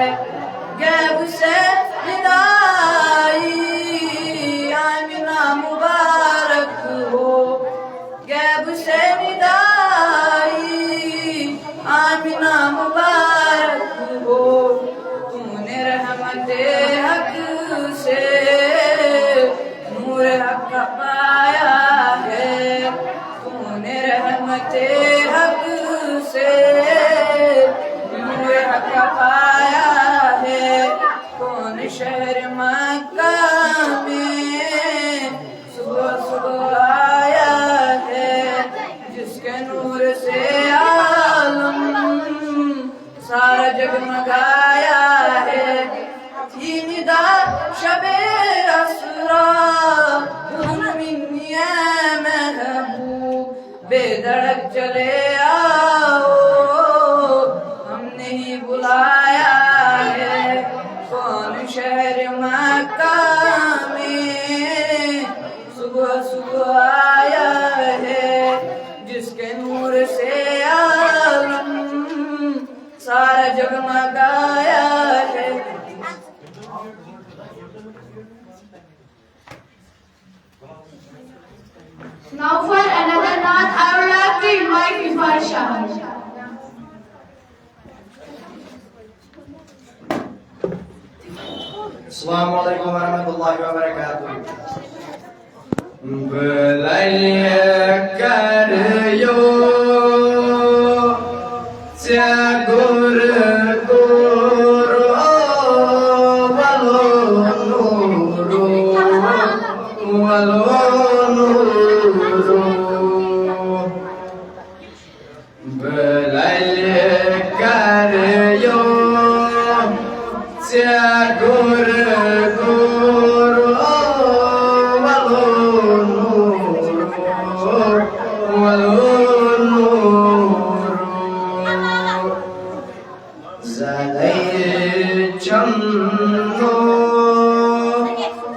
गैब से विदाई आमिना मुबारक हो, गैब से विदाई आमिना मुबारक हो। तूने रहमते हक से नूर हक पाया है, तूने रहमते हक से नूर हक पाया है। कौन शहर मक्का में सुबह सुबह आया है, जिसके नूर से आलम सारा जगमगाया है। थी निदा शबे असरा मिन्नी महबूब, बेधड़क चले आओ हमने ही बुलाया है। कौन शहर मक्का में सुबह सुबह आया है, जिसके नूर से आलम सारा जगमगाया है। Now for another naat, I would like to invite Ifar Shah. Assalamu alaikum warahmatullahi wabarakatuh. Belaya karyo Jagur guru walonuru walonuru Belaya karyo Jagur guru walonuru walonuru Zalay chamno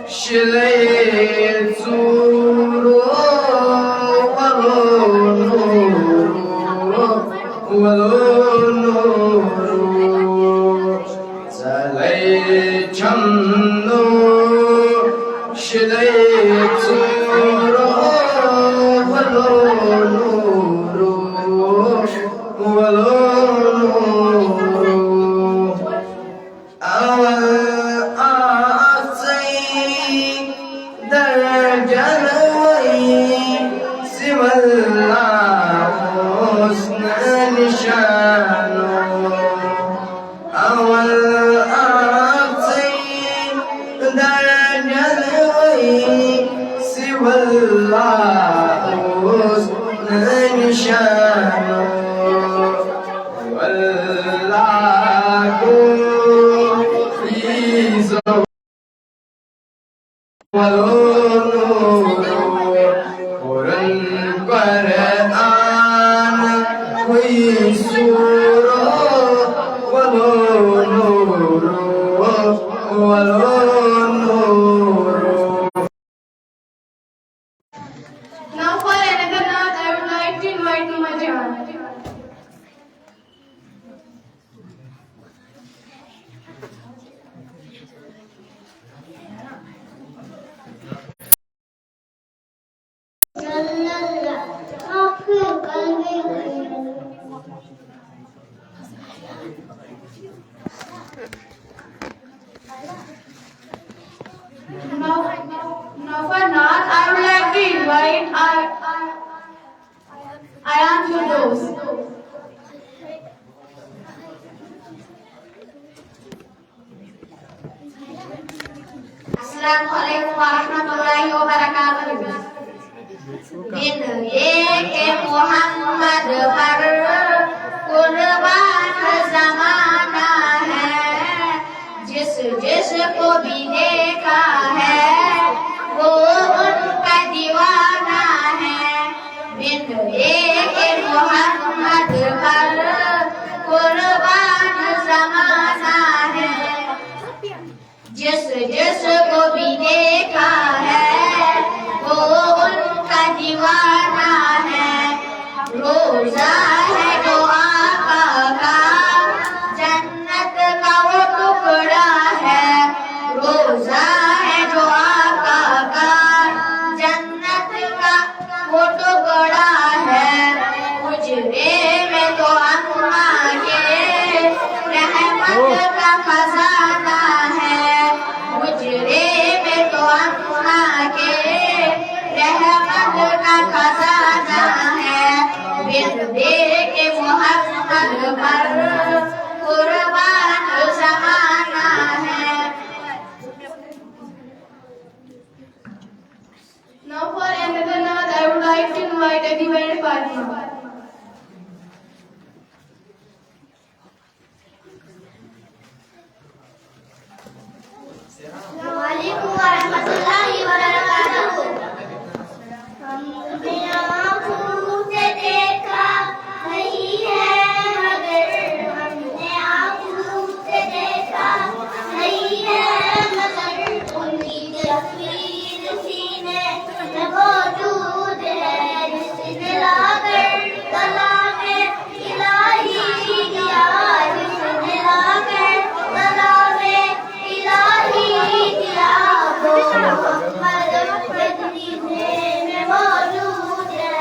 shilay zuru walonuru walonuru Zalay chamno shilay zuru walonuru walonuru Allahus nishano Wallahu izo walunuru Quran Quran hui suro walunuru walunuru. Now for another note, I would like to invite Numa Jahan. Now for Nath, I would like to invite Ayan Firdaus. Assalamualaikum warahmatullahi wabarakatuh. दिन एक मोहम्मद पर कुर्बान जमाना है जिस जिसको भी देखा है वो उनका दीवाना है दिन एक मोहम्मद पर कुर्बान जमाना है जिस जिसको भी देखा है वो उनका दीवाना है रोजा है जो आका का जन्नत का वो टुकड़ा है रोजा है जो आका का जन्नत का वो टुकड़ा है मुझे में तो अम्मा के रहमत का खजाना है मुझरे में तो अम्मा के रहमत का खजाना है बिन दे के मोहम्मद पर कुर्बान जमाना है. Now for another note, I would like to invite Adib and Fatima. Assalamualaikum warahmatullahi wabarakatuh. हमने आँखों से देखा नहीं है मगर हमने आँखों से देखा नहीं है मगर उनकी तस्वीर सीने में मौजूद है जिसने लाकर कलामे इलाही दिया जिसने लाकर कलामे इलाही दिया वो मोहम्मद तस्वीर में मौजूद है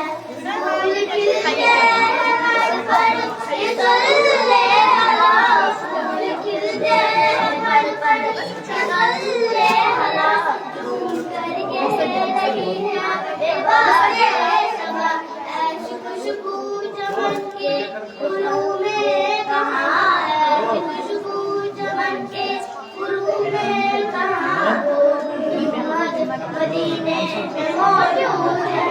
फूल खिलते हैं हर पर ये सल्ले अला फूल खिलते हैं हर पर ये सल्ले अला झूम करके लगी है बेबारे सबा ऐसी खुशबू चमन के फूलों में कहाँ ऐसी खुशबू चमन के फूलों में कहाँ वो मोहम्मद मदीने में मौजूद है.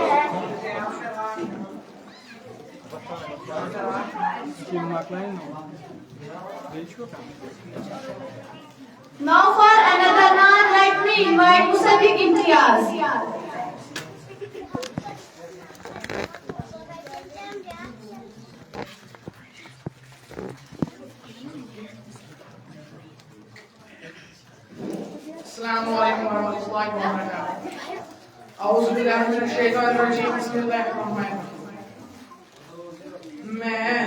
Now for another note, let me invite Musabiq Imtiaz. Assalamualaikum warahmatullahi wabarakatuh. A'udhu billahi minash shaitanir rajim. Bismillahir rahmanir rahim. मैं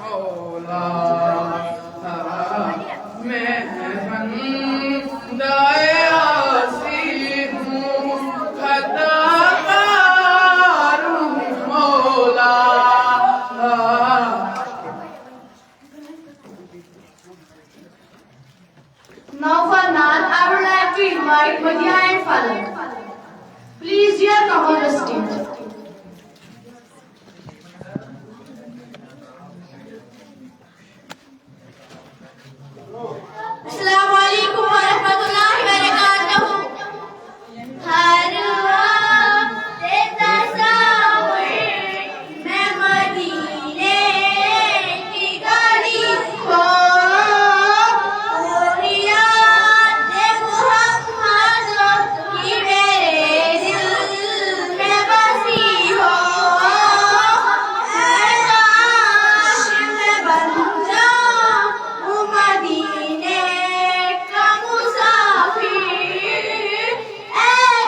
मौला मैं बंदाए आसी हूँ खताकार मौला। Now for Naan, I would like to invite Madhya and Falak. Please, dear, come on the stage. अस्सलामु अलैकुम व रहमतुल्लाहि व बरकातहू। हर वक्त तस्वीर मैं मदीने की गली हो की मेरे दिल में बसी हो। काश मैं बन जाऊं मदीने का मुसाफिर।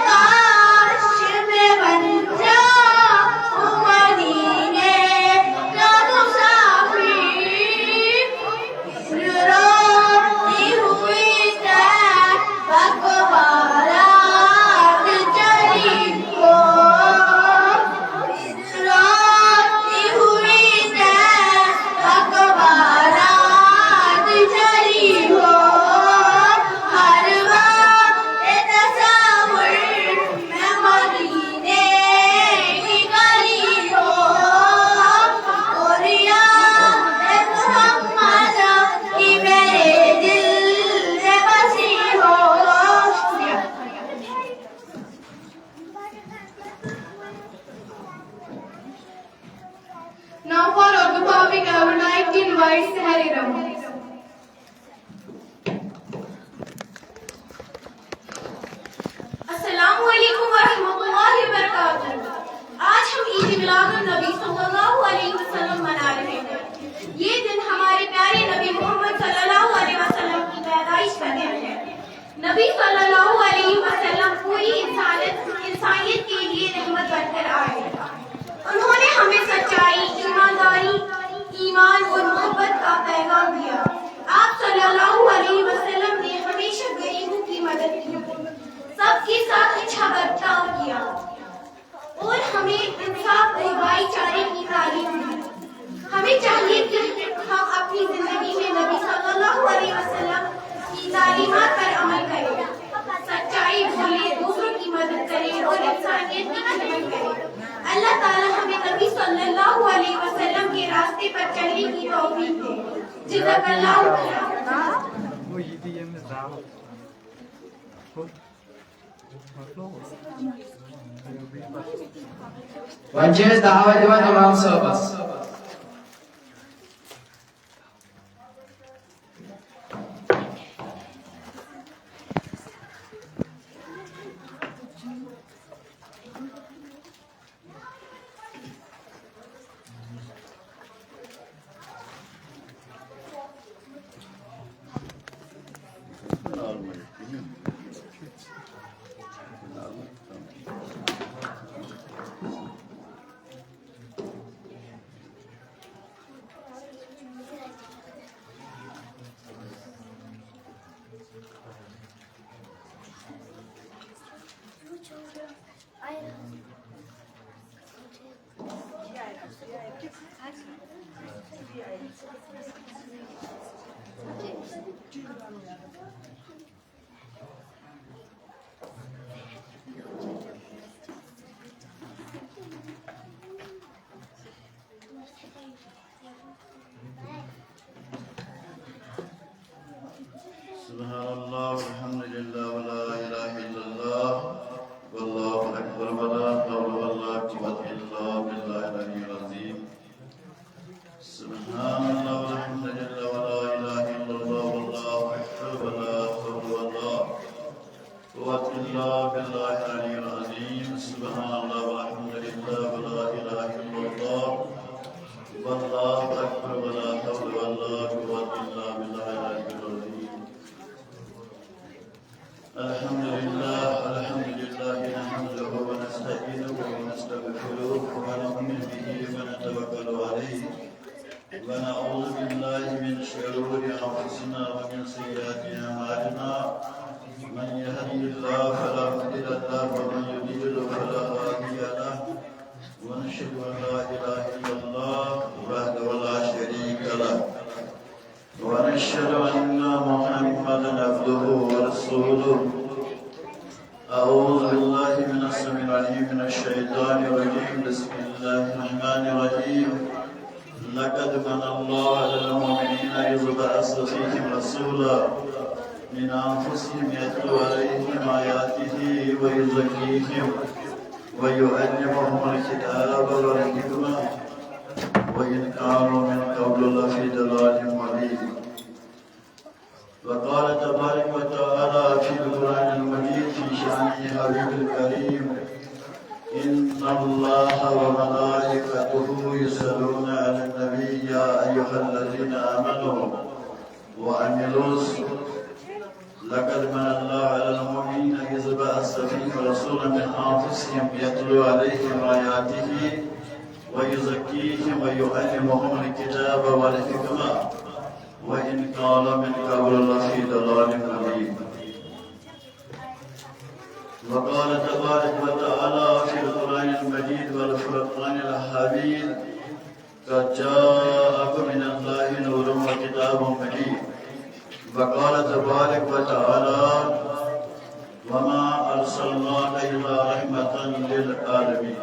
काश मैं बन जाऊं मदीने का मुसाफिर। रोती हुई बकवारात चली हो। रोती हुई बकवारात चली हो। हर वक्त तस्वीर मैं मदीने की गली हो। और याद मोहम्मद की मेरे दिल में बसी हो। Now for Urdu topic, I would like to invite Sehari Ram. अस्सलामु अलैकुम व रहमतुल्लाहि व बरकातहू। आज हम ईद मिलादुन नबी सल्लल्लाहु अलैहि वसल्लम मना रहे हैं। ये दिन हमारे प्यारे नबी मोहम्मद सल्लल्लाहु अलैहि वसल्लम की पैदाइश का दिन है। नबी सल्लल्लाहु अलैहि वसल्लम पूरी इंसानियत के लिए रहमत बनकर आए। उन्होंने हमें सच्चाई, ईमानदारी, ईमान और मोहब्बत का पैगाम दिया। आप सल्लल्लाहु अलैहि वसल्लम ने हमेशा गरीबों की मदद की, सबके साथ अच्छा बर्ताव किया और हमें इंसाफ और भाईचारे की तालीम दी। हमें चाहिए कि हम अपनी जिंदगी में नबी सल्लल्लाहु अलैहि वसल्लम की तालीमात पर अमल करें, सच्चाई बोले, दूसरों की मदद करें और इंसानियत की खिदमत करें। अल्लाह ताला हमें नबी सल्लल्लाहु अलैहि वसल्लम के रास्ते पर चलने की तौफीक दे। जज़ाकल्लाहु खैर। Vanches da'wat wa tamam sabas. Subhanallah, walhamdulillah, wa la ilaha illallah, wallahu akbar, wa la hawla wa la quwwata illa billahi al-aliyyil azim. Subhanallah, walhamdulillah, wa la ilaha illallah, wallahu akbar, wa la hawla wa la quwwata illa billahi al-aliyyil azim. Subhanallah, walhamdulillah, wa la ilaha illallah, wallahu akbar, wa la hawla wa la quwwata illa billahi al-aliyyil azim. Alhamdulillah, nahmaduhu wa nasta'inuhu wa nastaghfiruh wa nu'minu bihi wa natawakkalu ونعوذ بالله من شرور أنفسنا ومن سيئات أعمالنا من يهدي الله فلا مضل له ومن يضلل فلا هادي له ونشهد أن لا إله إلا الله وحده لا شريك له ونشهد أن محمدا عبده ورسوله أعوذ بالله من السميع العليم من الشيطان الرجيم بسم الله الرحمن الرحيم لقد من الله على المؤمنين إذ بعث فيهم رسولا من أنفسهم يتلو عليهم آياته ويزكيهم ويعلمهم الكتاب والحكمة وإن كانوا من قبل لفي ضلال مبين. وقال تبارك وتعالى في القرآن المجيد في شأن حبيب الكريم إن الله وملائكته يصلون على النبي يا أيها الذين آمنوا وعملوا الصالحات لقد من الله على المؤمنين إذ بعث فيهم رسولا من أنفسهم يتلو عليهم آياته ويزكيهم ويعلمهم الكتاب والحكمة وإن كان من قبل لفي ضلال مبين. وقال تبارك وتعالى في القرآن المجيد والفرقان الحميد قد جاءكم من الله نور وكتاب مبين. وقال تبارك وتعالى وما أرسلناك إلا رحمة للعالمين.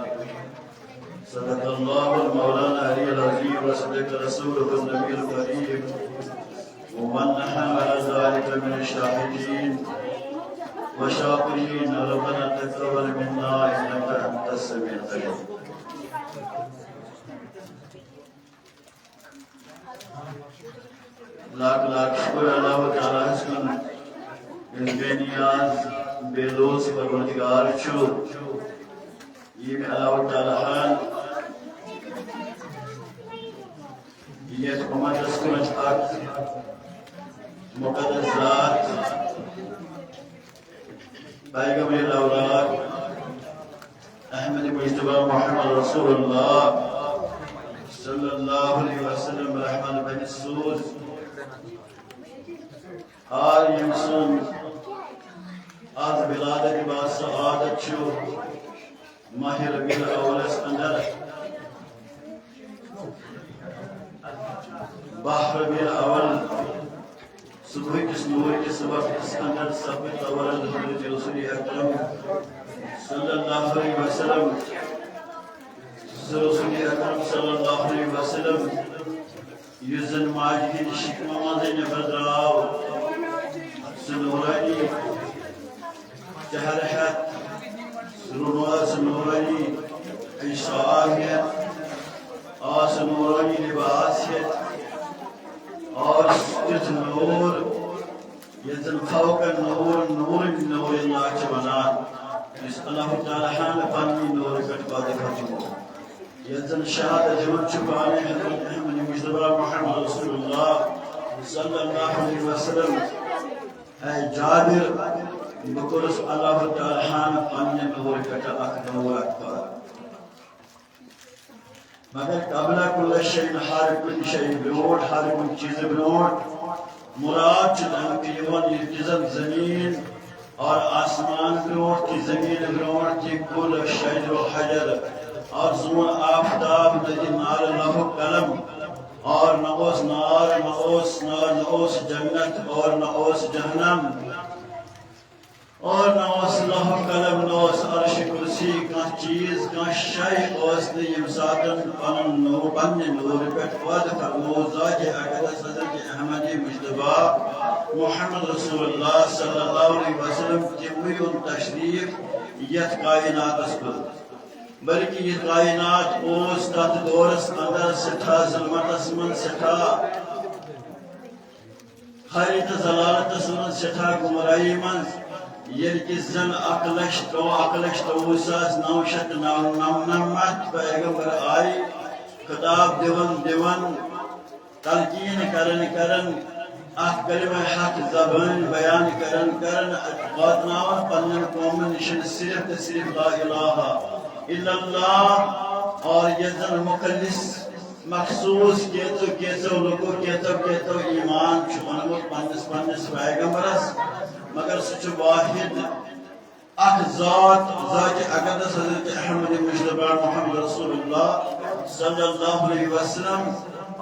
صدق الله المولانا العلي العظيم وصدق رسوله النبي الكريم ومن نحن على ذلك من الشاهدين وشاكرين. ربنا تقبل منا إنك أنت السميع العليم. लाख लाख शुक्र अल्लाह ताला सुन बेनियाज बेलोस परवरदिगार छु ये अल्लाह ताला ये उम्मत सुन अक मुकद्दस ज़ात पैगंबर औलाद अहमद मुस्तफा मोहम्मद रसूलुल्लाह सल्लल्लाहु अलैहि वसल्लम रहमत बन सूद आल यमसन आज विलादत बा सआदत छु माह रबीउल अव्वल अंदर बाह रबीउल अव्वल सुबह किस नूर के वक्त इस अंदर सब तवरद हजरत रसूल अकरम सल्लल्लाहु अलैहि वसल्लम रसूल अकरम सल्लल्लाहु अलैहि वसल्लम युजन माजिद शिकमा मंदिर बदराव सुनूरानी जहरहत सुनूरानी इशाआहियत और सुनूरानी लिबासियत और इस नूर यजन फौक नूर नूर नूर नाच बना इस अल्लाह ताला ने पानी नूर कटवा दिखाऊं यजन शहादत जमन चुकाने हजरत अहमद मुस्तफा मोहम्मद रसूलुल्लाह सल्लल्लाहु अलैहि वसल्लम है जाबिर बकुरस अल्लाह ताला ने पानी नूर कटा अखनवा पर मगर कबला कुल शैन हर कुल शै ब्रोट हर कुल चीज ब्रोट मुराद चुन की यवन जमीन और आसमान ब्रोट की जमीन ब्रोट की कुल शजर हजर और ज़ून आफताब नदी नार लहु कलम और नओस नार नओस जन्नत और नओस जहन्नम और नओस लहु कलम नओस अर्श कुर्सी का चीज का शय ओस ने यम सातन पन नो पन्ने नूर पेट वद फरमोजा के अकदस हजरत अहमद मुस्तफा मोहम्मद रसूलुल्लाह सल्लल्लाहु अलैहि वसल्लम के मुयन तशरीफ यत कायनात पर बल्कि ये कायनात ओस तत दौरस अंदर सठा ज़ुल्मतस मन सठा खैरत ज़लालतस मन सठा गुमराई मन यन अकलश तो 999 पैगंबर आई खिताब दिवन तलकीन करन कलिमा हक ज़बान बयान करन वातनावन पन्नन कौमन निशन सिर्फ ला इलाहा इल्लल्लाह और यजन मुखल्लिस मखसूस केचो लोगों केचो ईमान चुनमुत पन्निस पैगंबरस मगर सह वाहिद अख ज़ात अक़दस हज़रत अहमद मुजतबा मोहम्मद रसूलुल्लाह सल्लल्लाहु अलैहि वसल्लम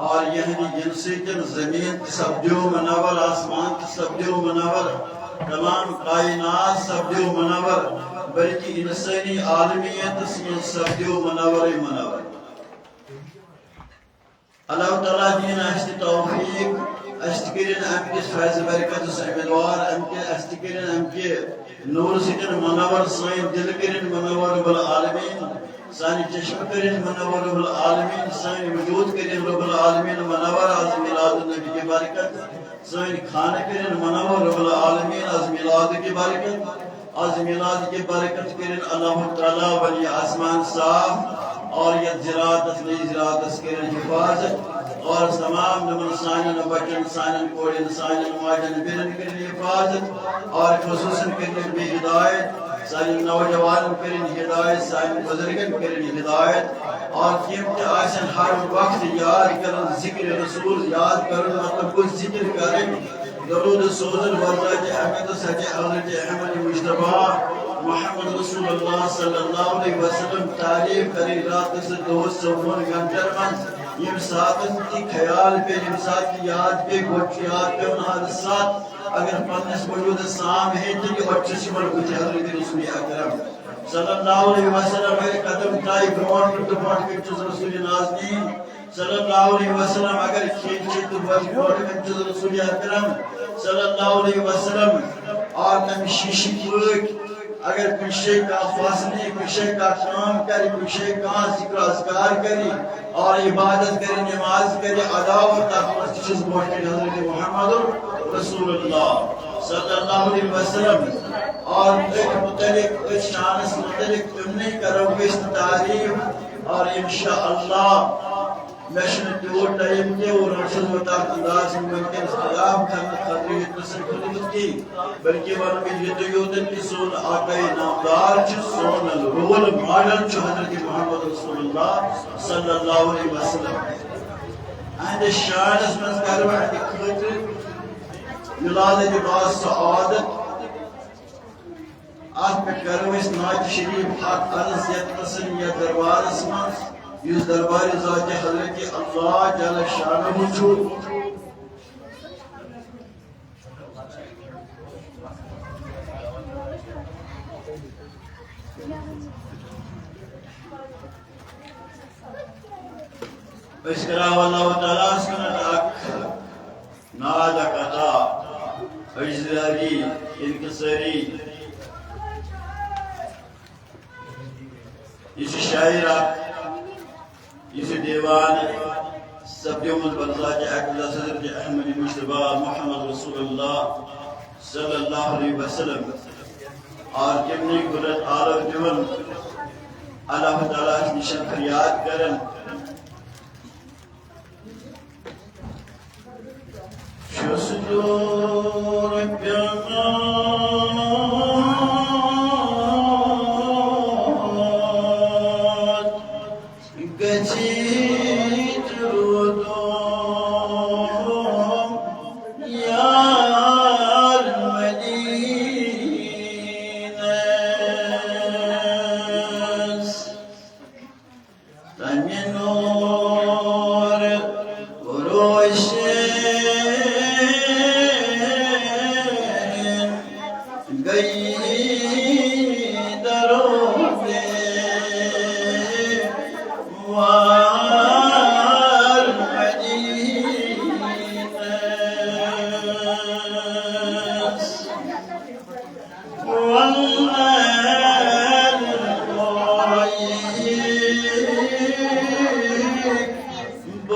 और यहनी जिनसे जमीन सब्दियो मनवर आसमान सब्दियो मनवर तमाम कायनात सब्दियो मनवर बल्कि इंसानी आलमियत सब्दियो मनवर मनवर अल्लाह ताला दीन अस्त तौफीक अस्त करिन अमकिस फैज़ बरकत उम्मीदवार अमके नूर सिकन मनवर साइन दिल करिन मनवर रब्बुल आलमीन सानी चश्म करिन मनवर रब्बुल आलमीन सानी वजूद करिन रब्बुल आलमीन मनवर आज मिलाद नबी की बरकत सानी खाना करिन मनवर रब्बुल आलमीन आज मिलाद की बरकत करिन अल्लाह ताला वली आसमान साफ और ये ज़राअत करिन हिफाजत और तमाम नमन सानन बचन सानन कोड़न सानन माजन बिरन करिन हिफाजत और खुसूसन करिन बे हिदायत सानन नौजवान करिन हिदायत सानन बुजुर्गन करिन हिदायत और कीमत आसन हर वक्त याद करन जिक्र रसूल याद करन मतलब कुछ जिक्र करें दरूद सोजन वरदाज अहमद सज हज़रत अहमद मुजतबा मोहम्मद रसूलुल्लाह सल्लल्लाहु अलैहि वसल्लम तारीफ करी रात से दोस्त सोमन घंटर मन यम साथ की ख्याल पे यम साथ की याद पे गोच याद पे उन हादसात अगर पन्नस वजूद साम है तो ये बच्चे से बड़ कुछ हज़रत रसूल अकरम सल्लल्लाहु अलैहि वसल्लम मेरे कदम ताई ग्रोन टू पॉइंट के रसूल नाज़नीन सल्लल्लाहु अलैहि वसल्लम अगर खींचे तो बस बोल के रसूल अकरम सल्लल्लाहु अलैहि वसल्लम और तम शीशी की अगर कुछ का फासले कुछ का काम करे कुछ का जिक्र अज़कार करे और इबादत करे नमाज करे अदा और तक़वा मोहम्मद हज़रत मोहम्मद रसूलुल्लाह सल्लल्लाहु अलैहि वसल्लम और एक मुतलिक शान से मुतलिक तुमने करो इस तारीफ और इंशाअल्लाह मैशन टूर टाइम के और रसूल बता अंदाज में के इस्तेमाल करने खातिर तसर खुद की बल्कि वन में ये तो योदन की सोन आका नामदार जो सोन रोल मॉडल जो हज़रत मोहम्मद रसूलुल्लाह सल्लल्लाहु अलैहि वसल्लम and शान में करवा के खातिर मिलाद के बाद सआदत आज पे करो इस नाज शरीफ हक अर्ज या तसन या दरबार में इस दरबार ज़ात हज़रत अल्लाह जल शानहु छु इसकरा अल्लाह ताला सुनत नाद कथा अजदारी इनकसरी इस शायरा इस दीवान सब्दियों बरजा के अक़दस हज़रत अहमद मुजतबा मोहम्मद रसूलुल्लाह सल्लल्लाहु अलैहि वसल्लम और कितनी कुदरत आलो जीवन अल्लाह ताला निशान फरियाद करन शुसदूर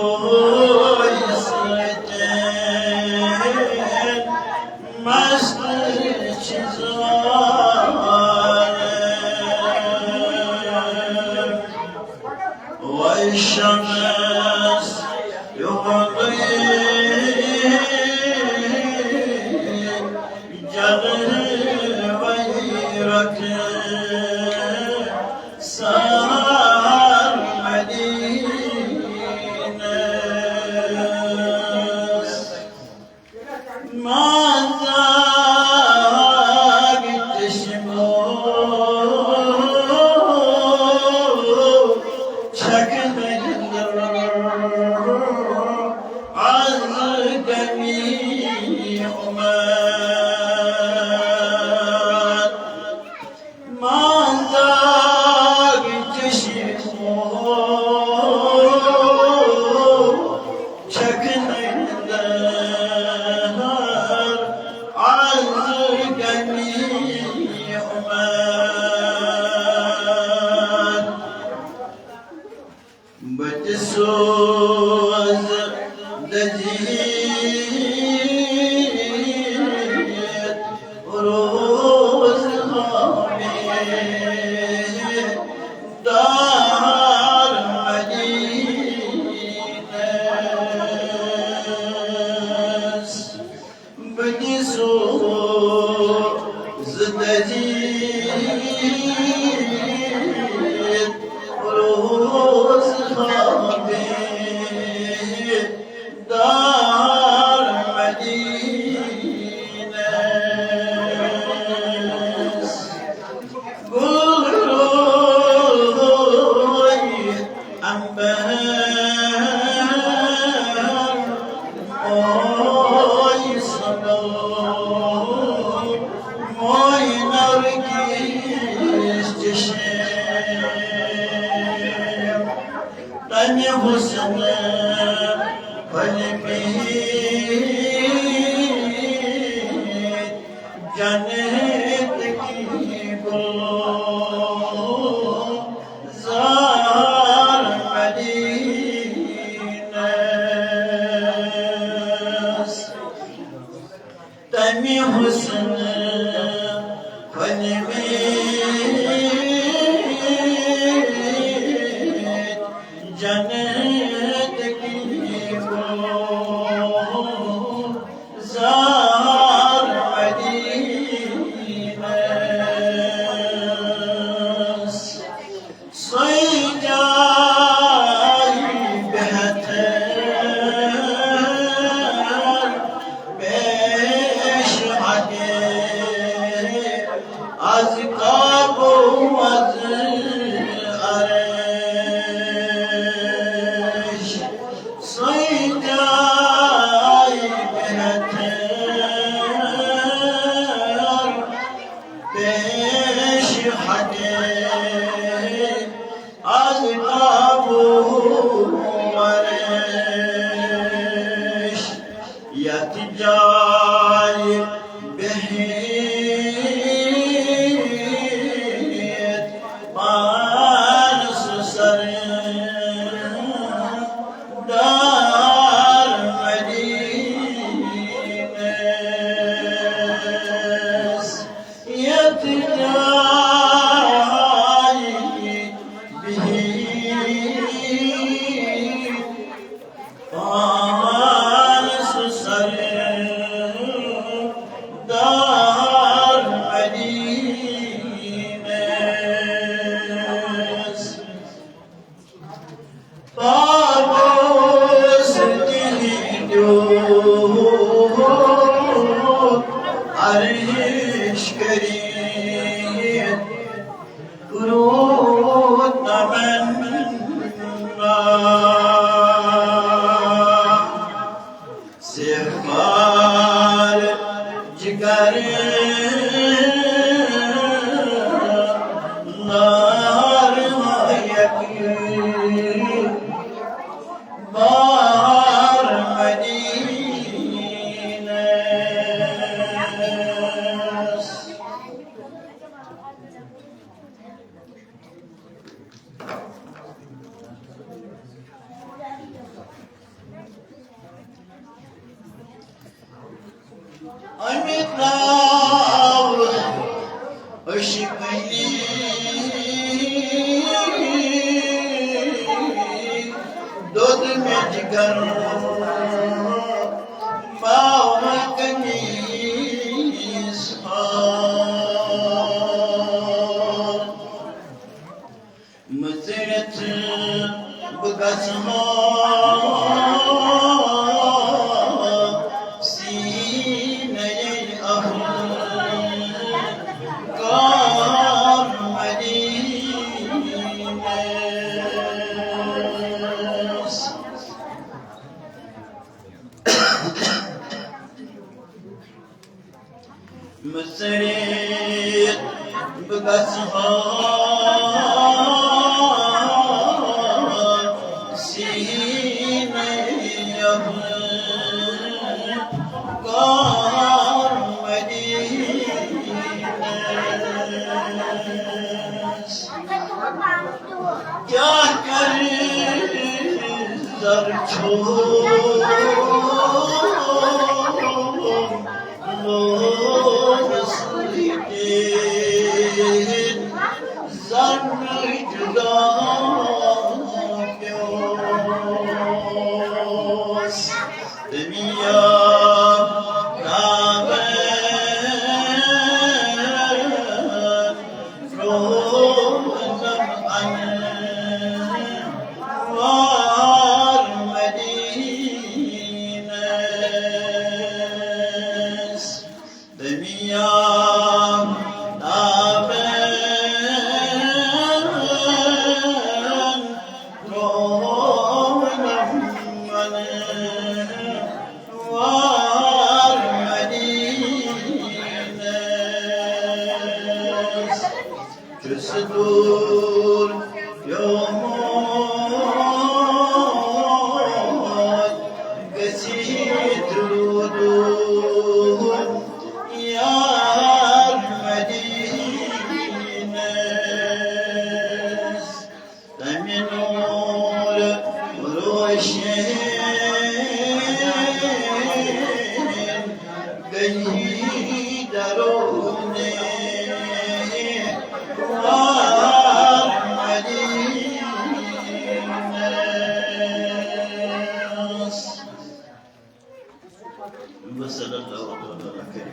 boy फल में जन्नत की गुलज़ार मदीना तमी हुस्न फल में जन्नत की गुलज़ार मदीना सोई जाए बेहतर पेश आगे आज काबू आज अरेश सोई जाए बेहतर पेश आगे आज काबू अरेश यत जाए बहेत पानस सर दार मदीना यत जाए बहेत पानस सर दार मदीना पागोस दिली जो अर्श करी कुरूत तमन्ना सिफ़ार जिगर नार यकीन बार मदीना अमिताभ अशिकली दूध में जिगर पाव कनीस मज़रत बगस सीने अहल कार मदीना मज़रत बगस सीने अहल कार मदीना क्या कर जर लोग सुनते जर जुदा क्यों दुनिया وصلى الله على خير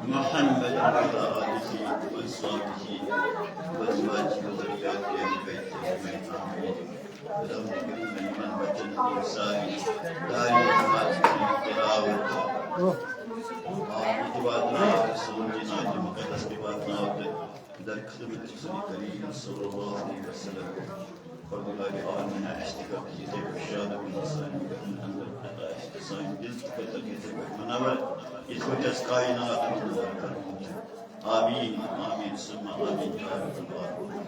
محمد وعلى آله وأصحابه وأزواجه وذرياته أهل بيته أجمعين آمين. اللهم اغفر لمن وجد الإنسان لا يحمد في تلاوته عبادنا رسولنا المقدس عبادنا در خدمة رسول الكريم صلى الله عليه وسلم فضلا بآمنا اشتكاك يتك الشهادة بالنسان وكأن أنت بقى اشتسان جزء فتك يتك منور يتوجز كائنات من الكرم آمين آمين ثم آمين يا رب العالمين.